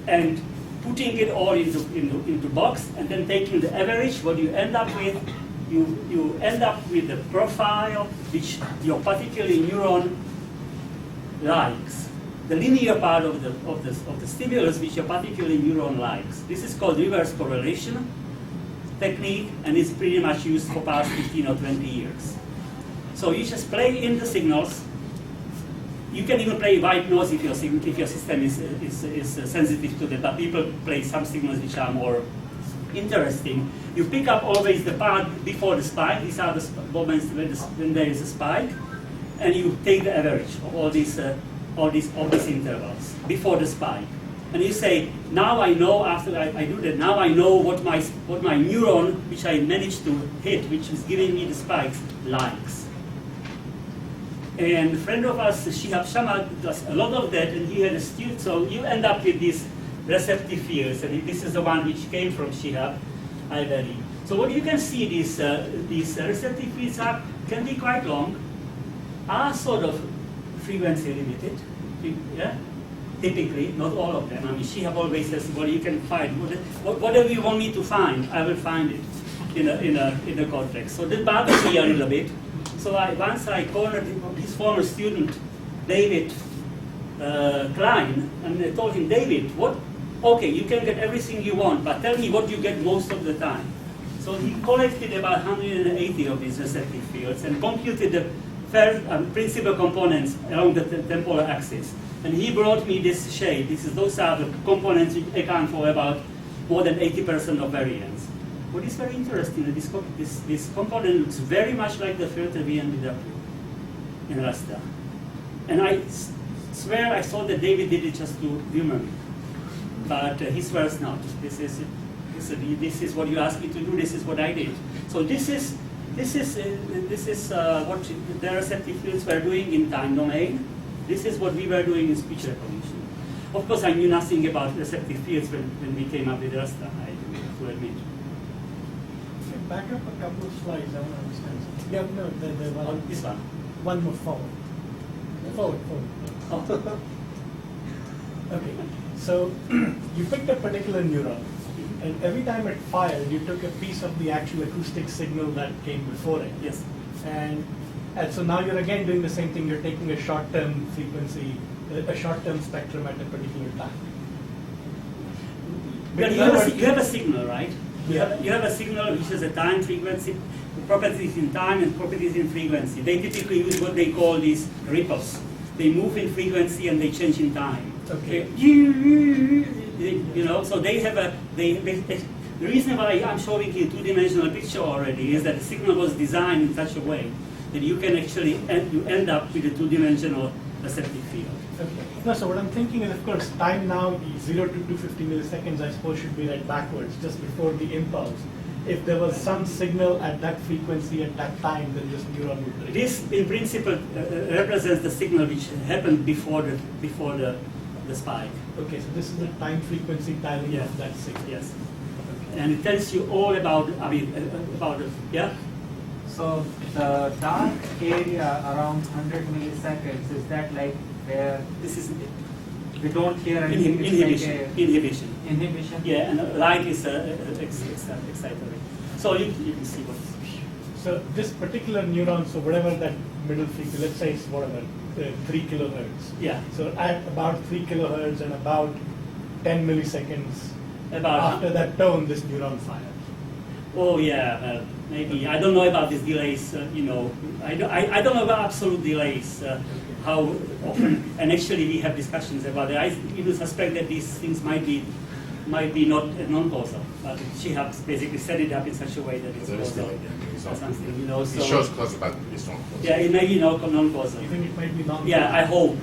and putting it all into box, and then taking the average. What you end up with, you end up with the profile which your particular neuron likes, the linear part of the stimulus which your particular neuron likes. This is called reverse correlation technique, and it's pretty much used for past 15 or 20 years. So you just play in the signals. You can even play white noise if your system is sensitive to that, but people play some signals which are more interesting. You pick up always the part before the spike. These are the moments when there is a spike, and you take the average of all these intervals before the spike. And you say, now I know, after I do that, now I know what my neuron, which I managed to hit, which is giving me the spikes, likes. And a friend of ours, Shihab Sharma, does a lot of that, and he had a student, so you end up with these receptive fields, and this is the one which came from Shihab, I believe. So what you can see, these receptive fields can be quite long, are sort of frequency limited, yeah? Typically, not all of them. I mean, Shihab always says, well, you can find, whatever you want me to find, I will find it in the cortex. So that bothers me a little bit. So once I cornered his former student, David Klein, and I told him, David, okay, you can get everything you want, but tell me what you get most of the time. So he collected about 180 of these receptive fields and computed the principal components along the temporal axis. And he brought me this shape. Those are the components which account for about more than 80% of variance. What is very interesting, this component looks very much like the filter we ended up with in raster. And I swear I saw that David did it just to humor me. But he swears not. This is what you asked me to do, this is what I did. So this is This is what the receptive fields were doing in time domain. This is what we were doing in speech recognition. Of course, I knew nothing about receptive fields when we came up with raster, I have to admit. Back up a couple of slides, I want to understand something. Yeah, no, the one. Oh, this one. One more forward. Forward. Oh. Okay, so you picked a particular neuron, and every time it fired, you took a piece of the actual acoustic signal that came before it. Yes. And so now you're again doing the same thing. You're taking a short-term frequency, a short-term spectrum at a particular time. But you have a signal, right? Yeah. You have a signal which has a time frequency, properties in time and properties in frequency. They typically use what they call these ripples. They move in frequency and they change in time. Okay. You know, so they have a, the reason why I'm showing you a two-dimensional picture already is that the signal was designed in such a way that you can actually end up with a two-dimensional receptive field. Okay. No, so what I'm thinking is, of course, time now, 0 to 250 milliseconds, I suppose, should be read backwards, just before the impulse. If there was some signal at that frequency at that time, then this neuron would trigger. This, in principle, represents the signal which happened before the spike. Okay, so this is the time frequency timing Yeah. of that signal. Yes. And it tells you all about, about it. Yeah? So the dark area around 100 milliseconds, is that like where This is we don't hear anything? It's inhibition. like Inhibition. inhibition? Yeah, and light is excitatory. So you can see what. So this particular neuron, so whatever that middle frequency, let's say it's whatever, 3 kilohertz. Yeah. So at about 3 kilohertz and about 10 milliseconds About after that tone, this neuron fired. Oh yeah, maybe I don't know about these delays. You know, I don't know about absolute delays. How often? And actually, we have discussions about it. I even suspect that these things might be not non-causal. But she has basically set it up in such a way that it's There is causal. delay, yeah, it's Or not- something, you know. It So shows causal, but it's not causal. yeah, it may be non-causal. You think it might be non? Yeah, I hope.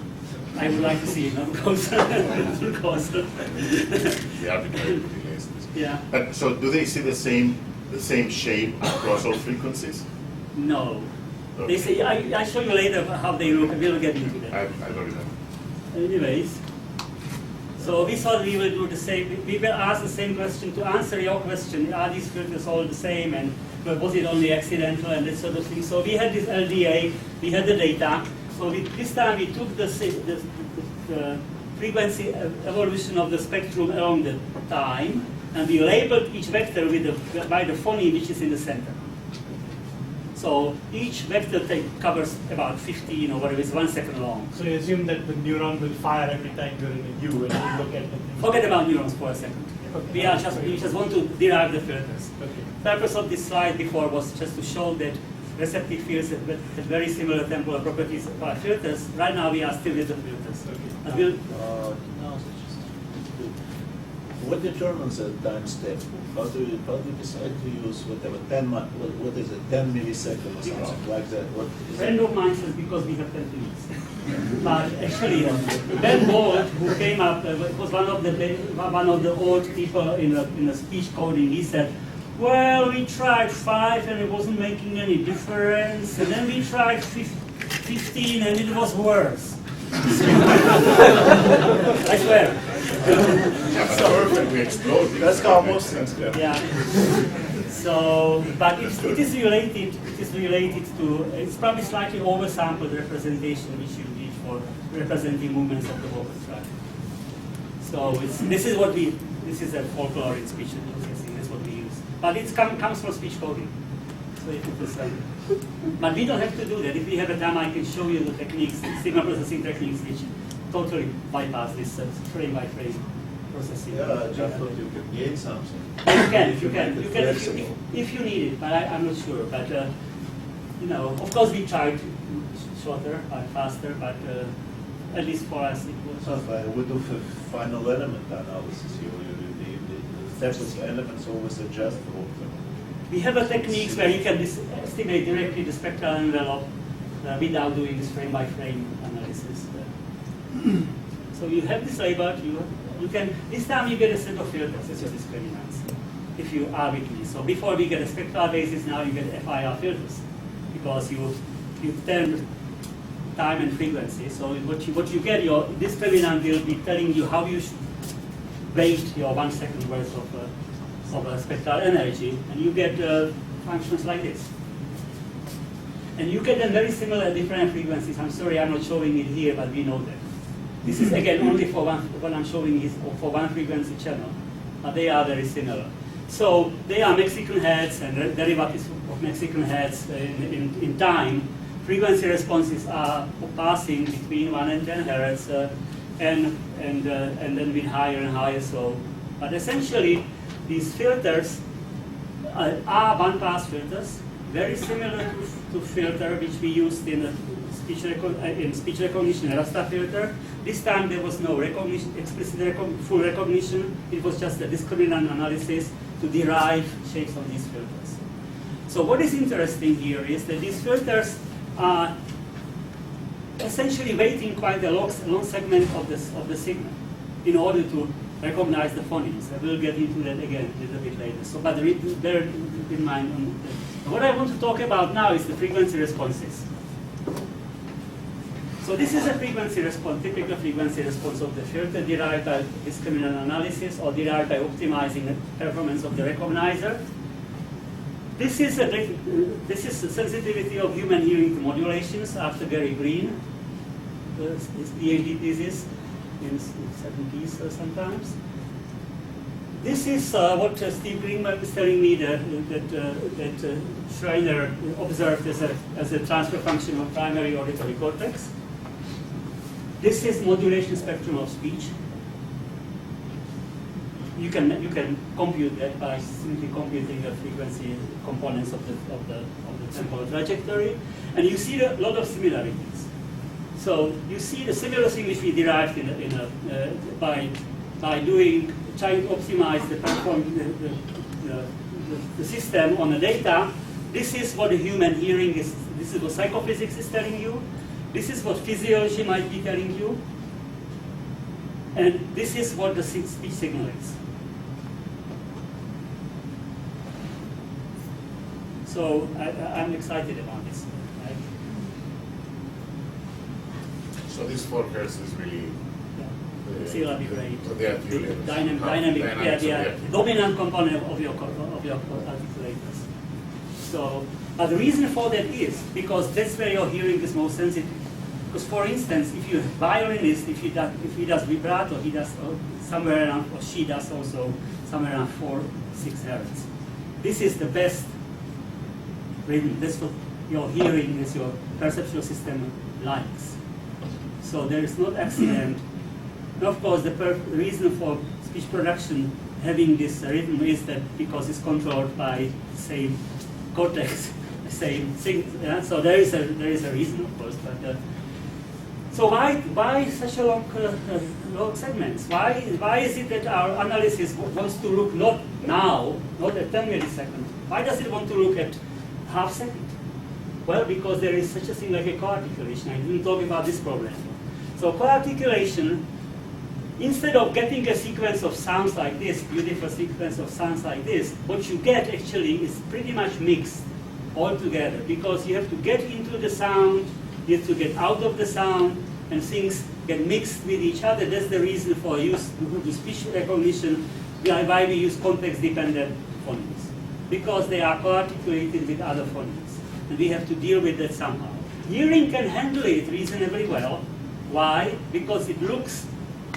I would like to see it non-causal. Non-causal. The arbitrary delays. Yeah. But so do they see the same shape across all frequencies? No. Okay. They say I show you later how they look. We'll get into that. I don't remember. Anyways, so we thought we will do the same. We will ask the same question to answer your question. Are these filters all the same, and was it only accidental and that sort of thing? So we had this LDA, we had the data. So this time we took the frequency evolution of the spectrum along the time, and we labeled each vector with by the phoneme which is in the center. So each vector covers about 15 or whatever, it's 1 second long. So you assume that the neuron will fire every time you're in a U and you look at the thing. Forget about neurons for a second. Okay. We just want to derive the filters. Okay. The purpose of this slide before was just to show that receptive fields have very similar temporal properties of our filters. Right now we are still with the filters. Okay. And we'll, What determines a time step? How do you decide to use whatever 10 is it, 10 milliseconds or something like that? What is friend of mine says because we have 10 minutes. But actually, Ben Bolt, who came up, was one of the old people in a speech coding. He said, "Well, we tried 5 and it wasn't making any difference, and then we tried 15 and it was worse." I swear. Yeah, but perfect, we explode. That's how most things go. Yeah. So, but it is related. It is related to. It's probably slightly oversampled representation which you need for representing movements of the vocal tract. So this is what we. This is a folklore in speech processing. That's what we use. But it comes from speech coding. So it is. But we don't have to do that. If we have a time, I can show you the techniques, signal processing techniques, which totally bypass this frame by frame processing. Yeah, I just thought you could gain something. You can, If you make it can flexible. if you need it, but I'm not sure. But you know, of course, we tried shorter and faster, but at least for us, it was. So if I would do final element analysis, the separate elements always adjust for them. We have a techniques where you can estimate directly the spectral envelope without doing this frame by frame analysis. So you have this labeled. You can this time you get a set of filters as your discriminants. if you arbitrary. So before we get a spectral basis, now you get FIR filters because you turn time and frequency. So what you get, your discriminant will be telling you how you should weight your 1 second worth of spectral energy, and you get functions like this. And you get them very similar at different frequencies. I'm sorry I'm not showing it here, but we know that. This is again only for one, what I'm showing is for one frequency channel, but they are very similar. So they are Mexican heads and derivatives of Mexican heads in time. Frequency responses are passing between 1 and 10 hertz, and then with higher and higher. So, but essentially, these filters are one-pass filters, very similar to filter which we used in speech recognition, Rasta filter. This time there was no recognition, explicit full recognition. It was just a discriminant analysis to derive shapes of these filters. So what is interesting here is that these filters are essentially weighting quite a long segment of the signal in order to recognize the phonemes. I will get into that again a little bit later. So, but bear in mind on that. What I want to talk about now is the frequency responses. So this is a frequency response, typical frequency response of the filter derived by discriminant analysis or derived by optimizing the performance of the recognizer. This is the sensitivity of human hearing to modulations after Gary Green, his PhD thesis in the 70s sometimes. This is what Steve Greenberg is telling me that Schreiner observed as a transfer function of primary auditory cortex. This is modulation spectrum of speech. You can compute that by simply computing the frequency components of the temporal trajectory, and you see a lot of similarities. So you see the similar thing which we derived by trying to optimize the system on the data. This is what the human hearing is. This is what psychophysics is telling you. This is what physiology might be telling you. And this is what the speech signal is. So I'm excited about this. Right? So this 4 hertz is really See, that'll be great. The dynamic, dominant component of your articulators. So, but the reason for that is because that's where your hearing is most sensitive. Because, for instance, if you're a violinist, if he does vibrato, he does somewhere around, or she does also somewhere around 4-6 hertz. This is the best rhythm. That's what your hearing, is your perceptual system likes. So there is no accident. And of course, the reason for speech production having this rhythm is that because it's controlled by the same cortex, the same thing. Yeah? So there is a reason, of course. But so why such a long segments? Why is it that our analysis wants to look not now, not at 10 milliseconds? Why does it want to look at half second? Well, because there is such a thing like a co-articulation. I didn't talk about this problem. So co-articulation, instead of getting a sequence of sounds like this, beautiful sequence of sounds like this, what you get actually is pretty much mixed all together, because you have to get into the sound, you have to get out of the sound, and things get mixed with each other. That's the reason for use to speech recognition, why we use context-dependent phonemes, because they are co-articulated with other phonemes, and we have to deal with that somehow. Hearing can handle it reasonably well. Why? Because it looks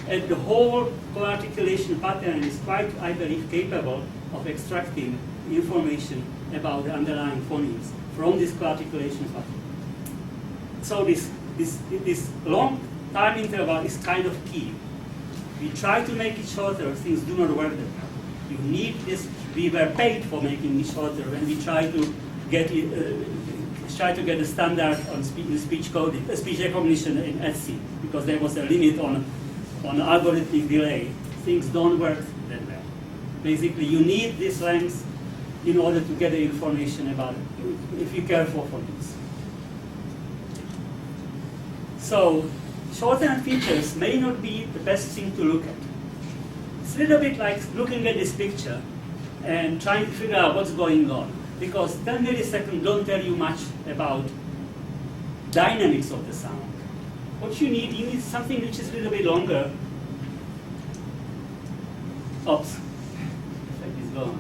at the whole co-articulation pattern and is quite, I believe, capable of extracting information about the underlying phonemes from this co-articulation pattern. So this long time interval is kind of key. We try to make it shorter, things do not work that well. You need this. We were paid for making it shorter, and we try to get it. Try to get a standard on speech coding, speech recognition in ETSI, because there was a limit on algorithmic delay. Things don't work that well. Basically, you need this length in order to get the information about it, if you care for this. So, shortened features may not be the best thing to look at. It's a little bit like looking at this picture and trying to figure out what's going on. Because 10 milliseconds don't tell you much about dynamics of the sound. What you need something which is a little bit longer. Oops, effect is gone.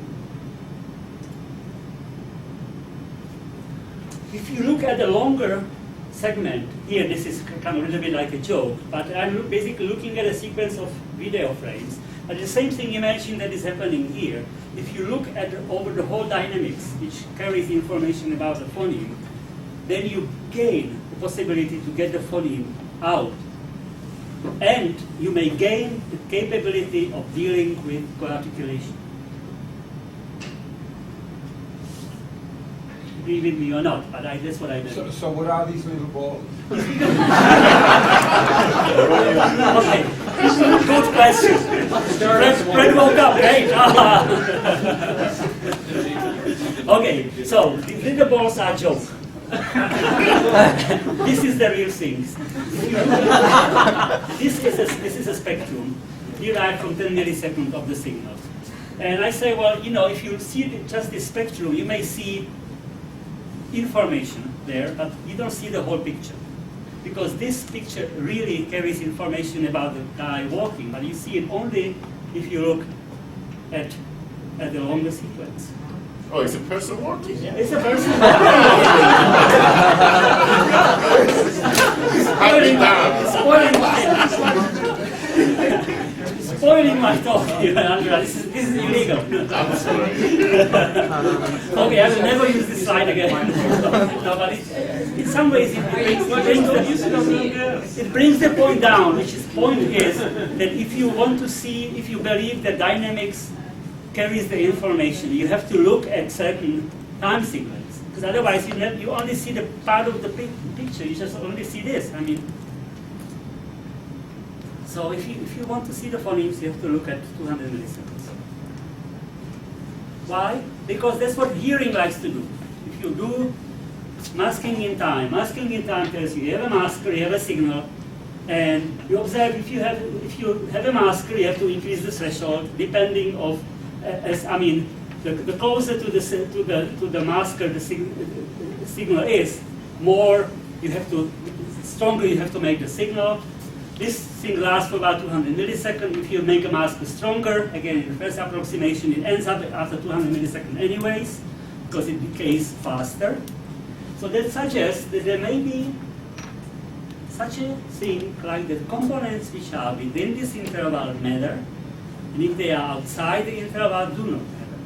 If you look at the longer segment, here this is kind of a little bit like a joke, but I'm basically looking at a sequence of video frames. But the same thing imagine that is happening here. If you look at over the whole dynamics, which carries information about the phoneme, then you gain the possibility to get the phoneme out. And you may gain the capability of dealing with coarticulation. Agree with me or not, but that's what I meant. So what are these little balls? Okay, good question. Fred woke up, right? Okay, so these little balls are joke. This is the real thing. This is a spectrum derived from 10 milliseconds of the signal. And I say, well, if you see just the spectrum, you may see information there, but you don't see the whole picture. Because this picture really carries information about the guy walking, but you see it only if you look at the longer sequence. Oh, it's a person walking? It's a person. Spoiling my talk here, Andrea. This is illegal. I'm sorry. Okay, I will never use this slide again. No, but in some ways it brings the point down, which is point is that if you want to see, if you believe that dynamics carries the information, you have to look at certain time segments, because otherwise you only see the part of the picture. You just only see this. I mean, so if you want to see the phonemes, you have to look at 200 milliseconds. Why? Because that's what hearing likes to do. If you do masking in time tells you have a masker, you have a signal, and you observe if you have a masker, you have to increase the threshold depending of the closer to the masker the signal is, more you have to, stronger you have to make the signal. This thing lasts for about 200 milliseconds. If you make a masker stronger, again in the first approximation, it ends up after 200 milliseconds anyways, because it decays faster. So that suggests that there may be such a thing like the components which are within this interval matter, and if they are outside the interval, do not matter.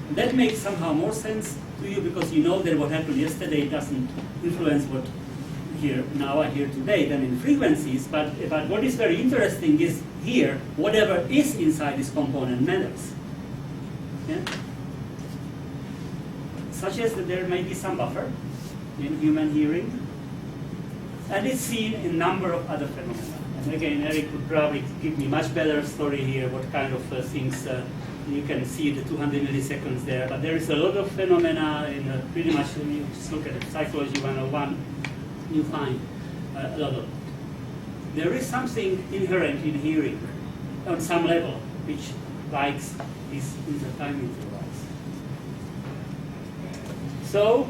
And that makes somehow more sense to you because you know that what happened yesterday doesn't influence what now I hear today than in frequencies. But what is very interesting is here, whatever is inside this component matters. Yeah? Suggests that there may be some buffer in human hearing, and it's seen in a number of other phenomena. And again, Eric would probably give me much better story here, what kind of things you can see the 200 milliseconds there. But there is a lot of phenomena in pretty much, when you just look at Psychology 101, you find a lot of it. There is something inherent in hearing on some level which likes these time intervals. So,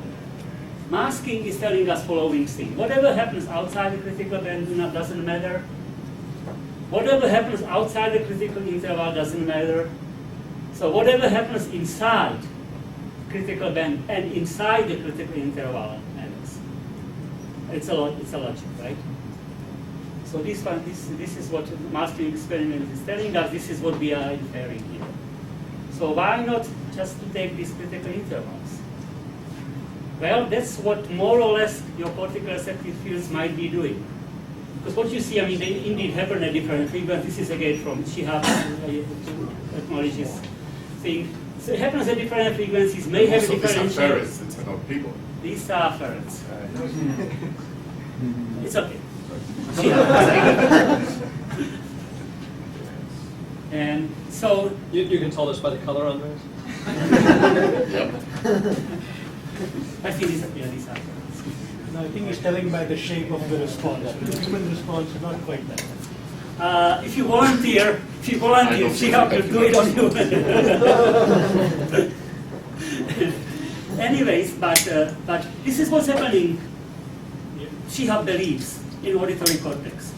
masking is telling us following thing. Whatever happens outside the critical band doesn't matter. Whatever happens outside the critical interval doesn't matter. So whatever happens inside critical band and inside the critical interval matters. It's a logic, right? So this is what the masking experiment is telling us. This is what we are inferring here. So why not just to take these critical intervals? Well, that's what more or less your cortical receptive fields might be doing. Because what you see, I mean, they indeed happen at different frequencies. This is again from Shihab acknowledges thing. So it happens at different frequencies, may have also, different these are ferrets, it's not people. These are ferrets. It's okay. And so you can tell this by the color on those? Yep. I think these are ferrets. No, I think he's telling by the shape of the response. The human response is not quite that. If you volunteer, she will do it on you. Anyways, but this is what's happening. Shihab believes in auditory cortex.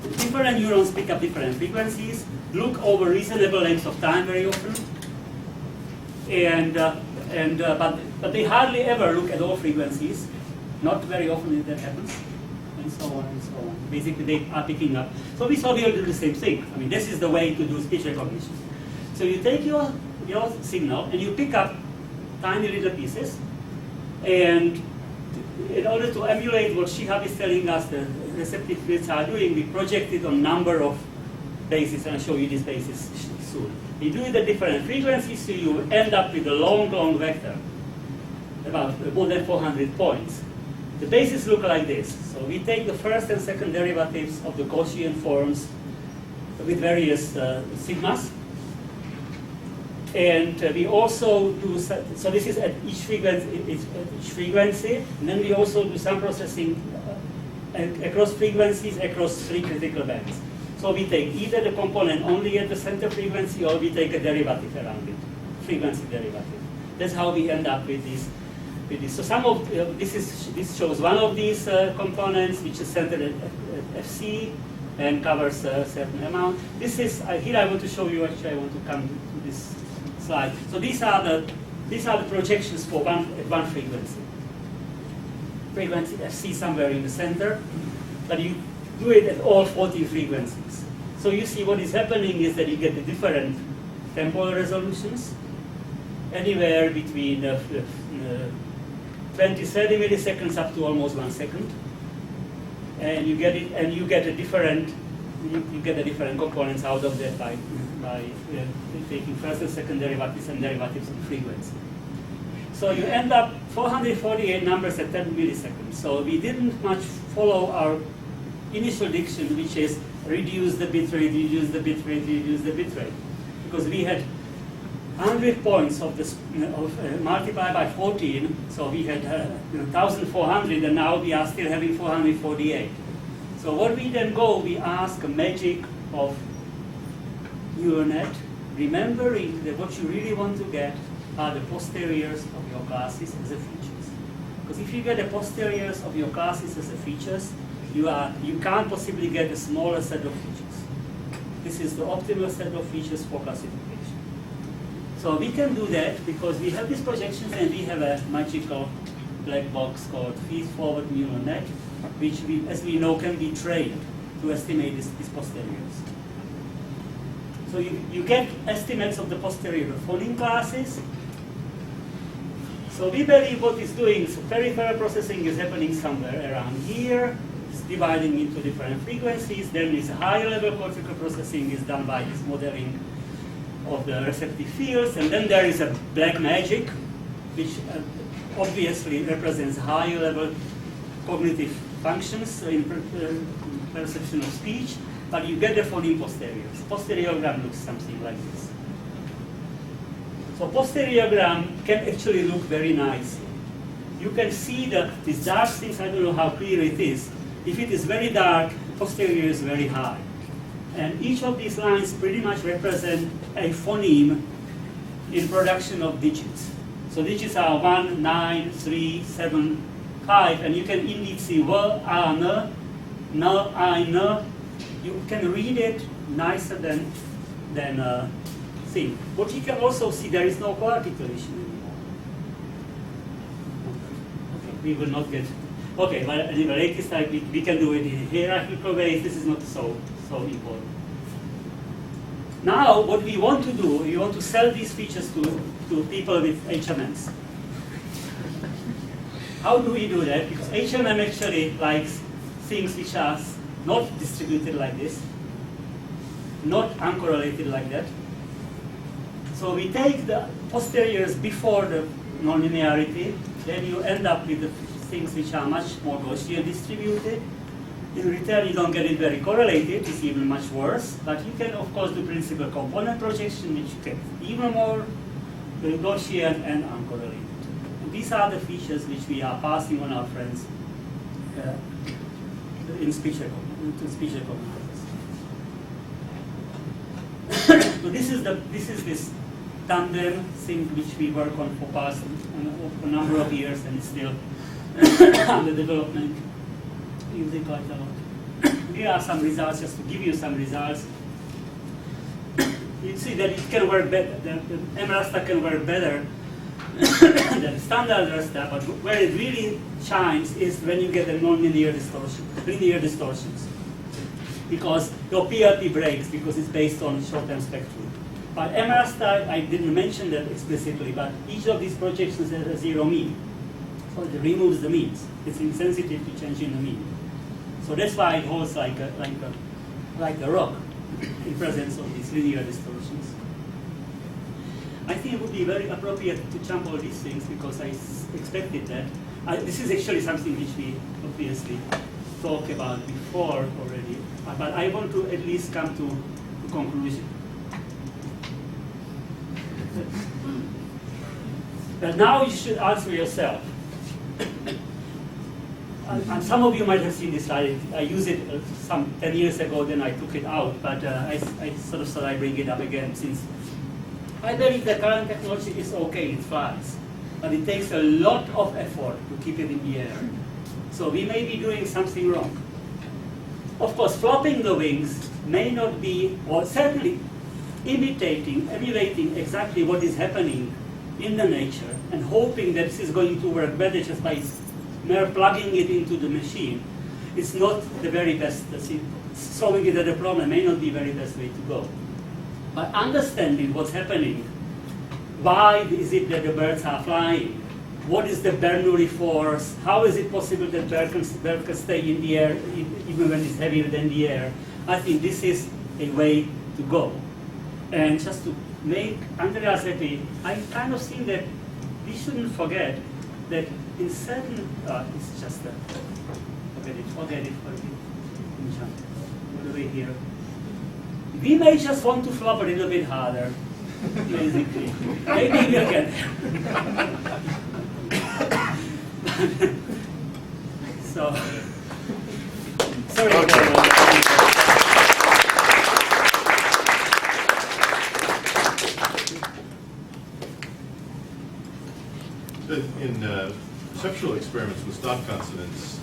Different neurons pick up different frequencies, look over reasonable lengths of time very often, but they hardly ever look at all frequencies. Not very often that happens, and so on and so on. Basically, they are picking up. So we thought we will do the same thing. I mean, this is the way to do speech recognition. So you take your signal and you pick up tiny little pieces, and in order to emulate what Shihab is telling us the receptive fields are doing, we project it on number of bases, and I'll show you these bases soon. You do it at different frequencies, so you end up with a long, long vector, about more than 400 points. The bases look like this. So we take the first and second derivatives of the Gaussian forms with various sigmas. And we also do, so this is at each frequency, and then we also do some processing across frequencies, across 3 critical bands. So we take either the component only at the center frequency, or we take a derivative around it, frequency derivative. That's how we end up with this. So some of this shows one of these components, which is centered at FC and covers a certain amount. This is here I want to show you. Actually, I want to come to this slide. So these are the projections for one frequency. Frequency FC somewhere in the center, but you do it at all 14 frequencies. So you see what is happening is that you get the different temporal resolutions, anywhere between 20, 30 milliseconds up to almost 1 second, and you get it, and you get the different components out of that by taking first and second derivatives and derivatives of frequency. So you end up 448 numbers at 10 milliseconds. So we didn't much follow our initial diction, which is reduce the bit rate, reduce the bit rate, reduce the bit rate, because we had 100 points of this multiplied by 14, so we had 1,400, and now we are still having 448. So what we then go, we ask a magic of neural net, remembering that what you really want to get are the posteriors of your classes as a features. Because if you get the posteriors of your classes as a features, you can't possibly get a smaller set of features. This is the optimal set of features for classification. So we can do that because we have these projections and we have a magical black box called feed-forward neural net, which as we know, can be trained to estimate these posteriors. So you get estimates of the posterior phoneme classes. So we believe what it's doing, so peripheral processing is happening somewhere around here. It's dividing into different frequencies. Then this higher level cortical processing is done by this modeling of the receptive fields. And then there is a black magic, which obviously represents higher level cognitive functions in perception of speech. But you get the phoneme posteriors. Posteriogram looks something like this. So posteriogram can actually look very nice. You can see these dark things, I don't know how clear it is. If it is very dark, posterior is very high. And each of these lines pretty much represent a phoneme in production of digits. So digits are 1, 9, 3, 7, 5, and you can indeed see w, a, n, I, n. You can read it nicer than thing. But you can also see there is no co-articulation anymore. Okay, we will not get. Okay, but in the latest type we can do it in hierarchical ways. This is not so important. Now, what we want to do, we want to sell these features to people with HMMs. How do we do that? Because HMM actually likes things which are not distributed like this, not uncorrelated like that. So we take the posteriors before the nonlinearity, then you end up with the things which are much more Gaussian distributed. In return, you don't get it very correlated, it's even much worse, but you can of course do principal component projection, which you get even more Gaussian and uncorrelated. And these are the features which we are passing on our friends in speech recognition. So this is this tandem thing which we work on for past a number of years, and it's still under development, using quite a lot. Here are some results, just to give you some results. You see that it can work better, the MRASTA can work better than standard raster, but where it really shines is when you get a non-linear distortion, linear distortions. Because your PLP breaks because it's based on short-term spectrum. But MRASTA, I didn't mention that explicitly, but each of these projections has a zero mean. So it removes the means. It's insensitive to changing the mean. So that's why it holds like a rock in presence of these linear distortions. I think it would be very appropriate to jump all these things because I expected that. This is actually something which we obviously talked about before already, but I want to at least come to a conclusion. But now you should answer yourself. And some of you might have seen this slide. I used it some 10 years ago, then I took it out, but I sort of thought I'd bring it up again since I believe the current technology is okay, it flies, but it takes a lot of effort to keep it in the air. So we may be doing something wrong. Of course, flopping the wings may not be, or certainly emulating exactly what is happening in the nature and hoping that this is going to work better just by mere plugging it into the machine. It's not the very best, solving it as a problem may not be the very best way to go. But understanding what's happening, why is it that the birds are flying? What is the Bernoulli force? How is it possible that bird can stay in the air even when it's heavier than the air? I think this is a way to go. And just to make Andreas happy, I kind of think that we shouldn't forget that in certain, it's just forget it. All the way here. We may just want to flop a little bit harder, basically. Maybe we'll get there. So, sorry. In perceptual experiments with stop consonants,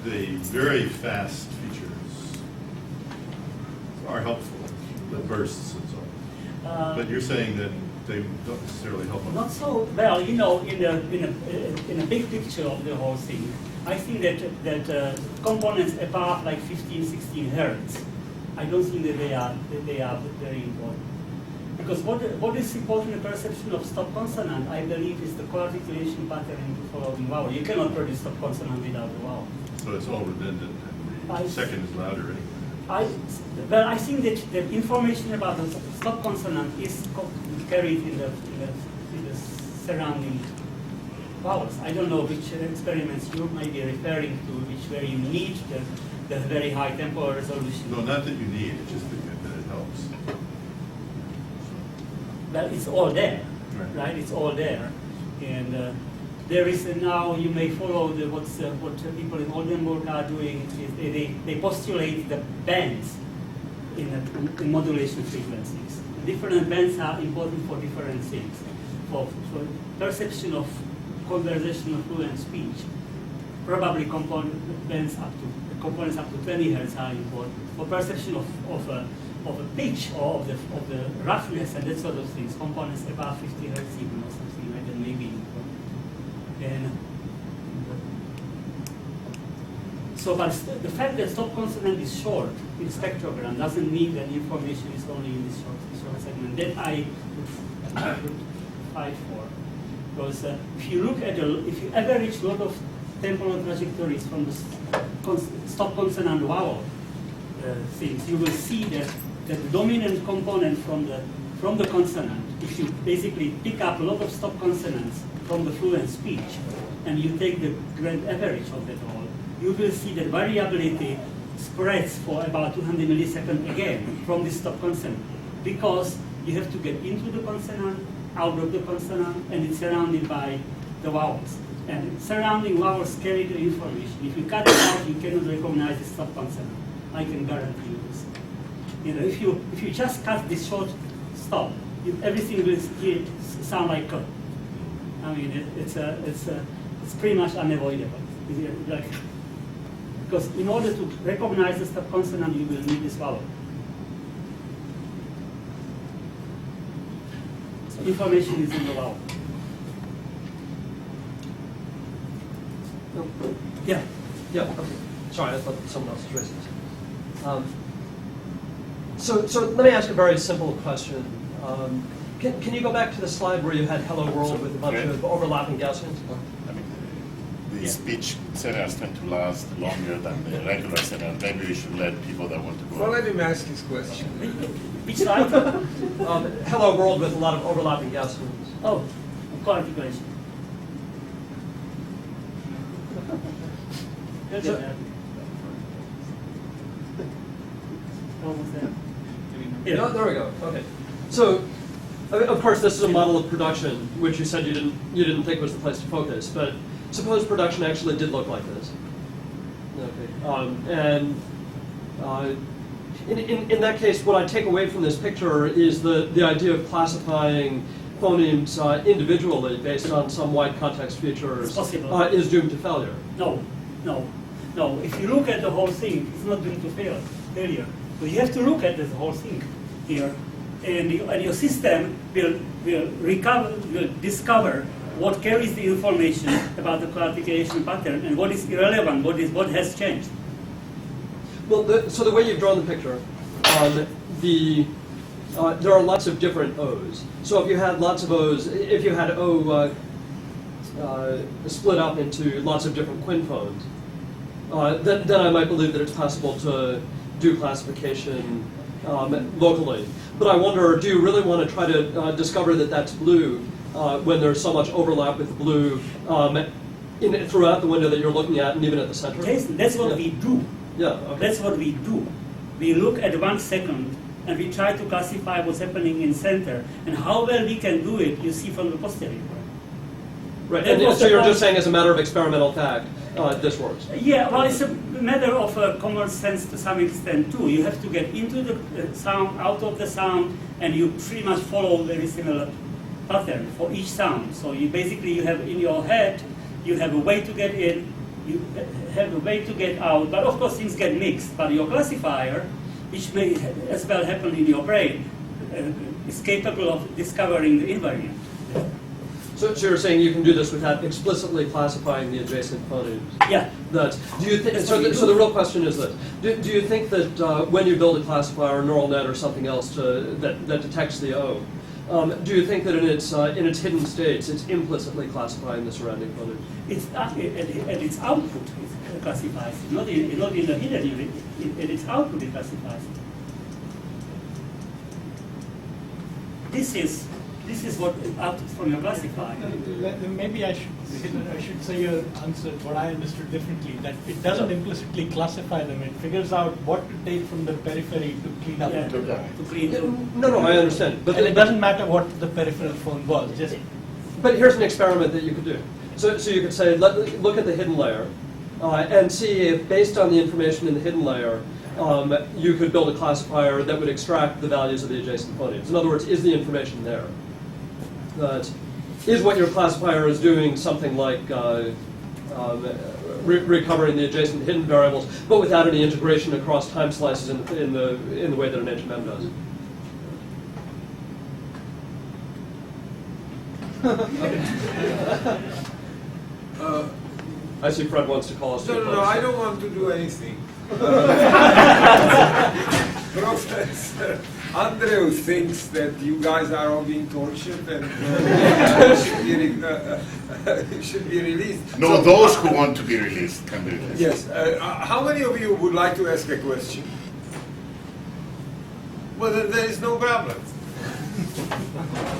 the very fast features are helpful, the bursts and so on. But you're saying that they don't necessarily help. Not so well, you know, in a big picture of the whole thing. I think that components above like 15, 16 hertz, I don't think that they are very important. Because what is important in the perception of stop consonant, I believe, is the co-articulation pattern following vowel. You cannot produce stop consonant without the vowel. So it's all redundant, and the second is louder anyway. I think that the information about the stop consonant is carried in the surrounding vowels. I don't know which experiments you might be referring to, where you need the very high temporal resolution. No, not that you need, it's just that it helps. Well, it's all there, right? It's all there, and there is now. You may follow what people in Oldenburg are doing. Is they postulate the bands in modulation frequencies. Different bands are important for different things. For perception of conversational fluent speech, probably components up to 20 hertz are important. For perception of a pitch or of the roughness and that sort of things, components above 50 hertz even or something like that may be important. And so, but the fact that stop consonant is short in spectrogram doesn't mean that information is only in this short segment. That I would fight for, because if you look at if you average a lot of temporal trajectories from the stop consonant vowel things, you will see that the dominant component from the consonant, if you basically pick up a lot of stop consonants from the fluent speech, and you take the grand average of that all, you will see that variability spreads for about 200 milliseconds again from this stop consonant, because you have to get into the consonant, out of the consonant, and it's surrounded by the vowels. And surrounding vowels carry the information. If you cut it out, you cannot recognize the stop consonant. I can guarantee you this. if you just cut this short stop, everything will sound like code. I mean, it's pretty much unavoidable. Because in order to recognize the stop consonant, you will need this vowel. So information is in the vowel. Yeah. Yeah, okay. Sorry, I thought someone else was raising this. So let me ask a very simple question. Can you go back to the slide where you had hello world with a bunch of overlapping Gaussians? I mean, the speech scenarios tend to last longer than the regular scenario. Maybe we should let people that want to go. Well, let him ask his question. Which slide? Hello world with a lot of overlapping Gaussians. Oh, qualification. Almost there. Yeah, there we go. Okay. So, of course, this is a model of production, which you said you didn't think was the place to focus. But suppose production actually did look like this. Okay. In that case, what I take away from this picture is the idea of classifying phonemes individually based on some wide context features is doomed to failure. No. If you look at the whole thing, it's not doomed to failure. So you have to look at the whole thing here, and your system will discover what carries the information about the classification pattern and what is irrelevant, what has changed. Well, so the way you've drawn the picture, there are lots of different O's. So if you had lots of O's, if you had O split up into lots of different quin phones, then I might believe that it's possible to do classification locally. But I wonder, do you really want to try to discover that that's blue when there's so much overlap with blue throughout the window that you're looking at and even at the center? Jason, that's what we do. Yeah, okay. That's what we do. We look at 1 second and we try to classify what's happening in center. And how well we can do it, you see from the posterior. Right, and so you're just saying as a matter of experimental fact, this works? Yeah, well, it's a matter of common sense to some extent too. You have to get into the sound, out of the sound, and you pretty much follow very similar pattern for each sound. So you have in your head, you have a way to get in, you have a way to get out, but of course things get mixed. But your classifier, which may as well happen in your brain, is capable of discovering the invariant. So you're saying you can do this without explicitly classifying the adjacent phonemes? Yeah. Do you think? So the real question is this: Do you think that when you build a classifier, a neural net, or something else that detects the O, do you think that in its hidden states, it's implicitly classifying the surrounding phonemes? It's at its output it classifies, not in the hidden unit. At its output it classifies. This is what out from your classifier. Maybe I should say your answer, what I understood differently, that it doesn't implicitly classify them. It figures out what to take from the periphery to clean up. Yeah, to clean. No, I understand. But it doesn't matter what the peripheral phone was. But here's an experiment that you could do. So you could say, look at the hidden layer, and see if, based on the information in the hidden layer, you could build a classifier that would extract the values of the adjacent phonemes. In other words, is the information there? Is what your classifier is doing something like recovering the adjacent hidden variables, but without any integration across time slices in the way that an HMM does? I see Fred wants to call us. No, I don't want to do anything. Professor Andreu thinks that you guys are all being tortured and should be released. No, those who want to be released can be released. Yes. How many of you would like to ask a question? Well, then there is no problem.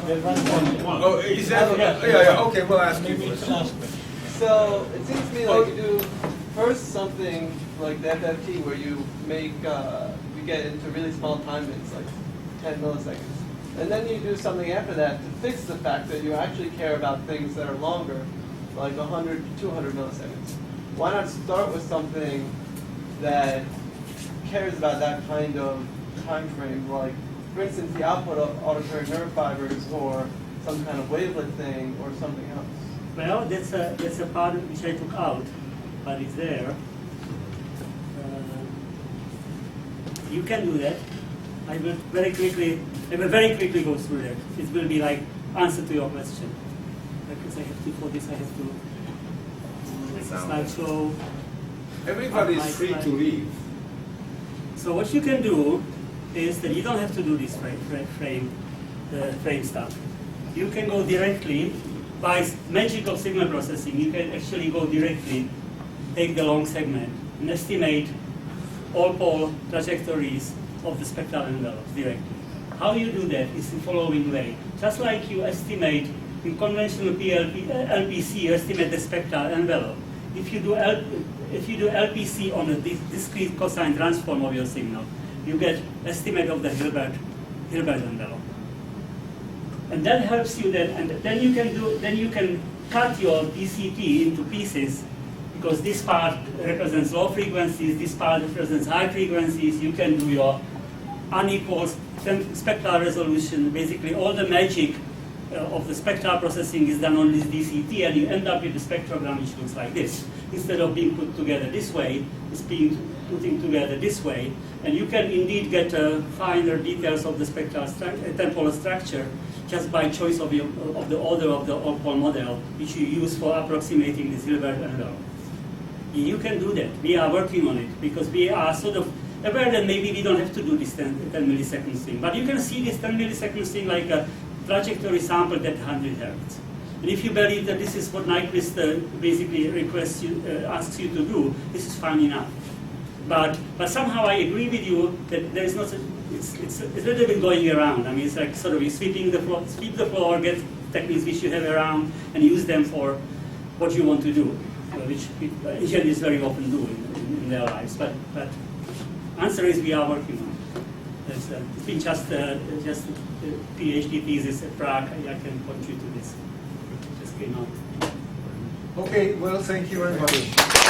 Oh, is that? Yeah. Okay, we'll ask you first. So it seems to me like you do first something like the FFT where you make you get into really small time bits like 10 milliseconds, and then you do something after that to fix the fact that you actually care about things that are longer, like 100 to 200 milliseconds. Why not start with something that cares about that kind of time frame, like for instance the output of auditory nerve fibers or some kind of wavelet thing or something else? Well, that's a part which I took out, but it's there. You can do that. I will very quickly go through that. It will be like answer to your question. Because I have to, for this I have to slideshow. Everybody is free to leave. So what you can do is that you don't have to do this frame stuff. You can go directly, by magic of signal processing, you can actually go directly, take the long segment, and estimate all pole trajectories of the spectral envelopes directly. How you do that is the following way. Just like you estimate in conventional LPC, you estimate the spectral envelope. If you do LPC on a discrete cosine transform of your signal, you get estimate of the Hilbert envelope. And that helps you then, and then you can cut your DCT into pieces, because this part represents low frequencies, this part represents high frequencies. You can do your unequal spectral resolution. Basically, all the magic of the spectral processing is done on this DCT, and you end up with a spectrogram which looks like this. Instead of being put together this way, it's being putting together this way, and you can indeed get finer details of the spectral temporal structure just by choice of the order of the all-pole model, which you use for approximating this Hilbert envelope. You can do that. We are working on it because we are sort of aware that maybe we don't have to do this 10 milliseconds thing, but you can see this 10 milliseconds thing like a trajectory sampled at 100 Hertz. And if you believe that this is what Nyquist basically requests you, asks you to do, this is fine enough. But somehow I agree with you that there is not. It's a little bit going around. I mean, it's like sort of you sweep the floor, get techniques which you have around, and use them for what you want to do, which engineers very often do in their lives. But answer is we are working on it. It's been just a PhD thesis at Prague. I can point you to this. Just came out. Okay, well, thank you very much.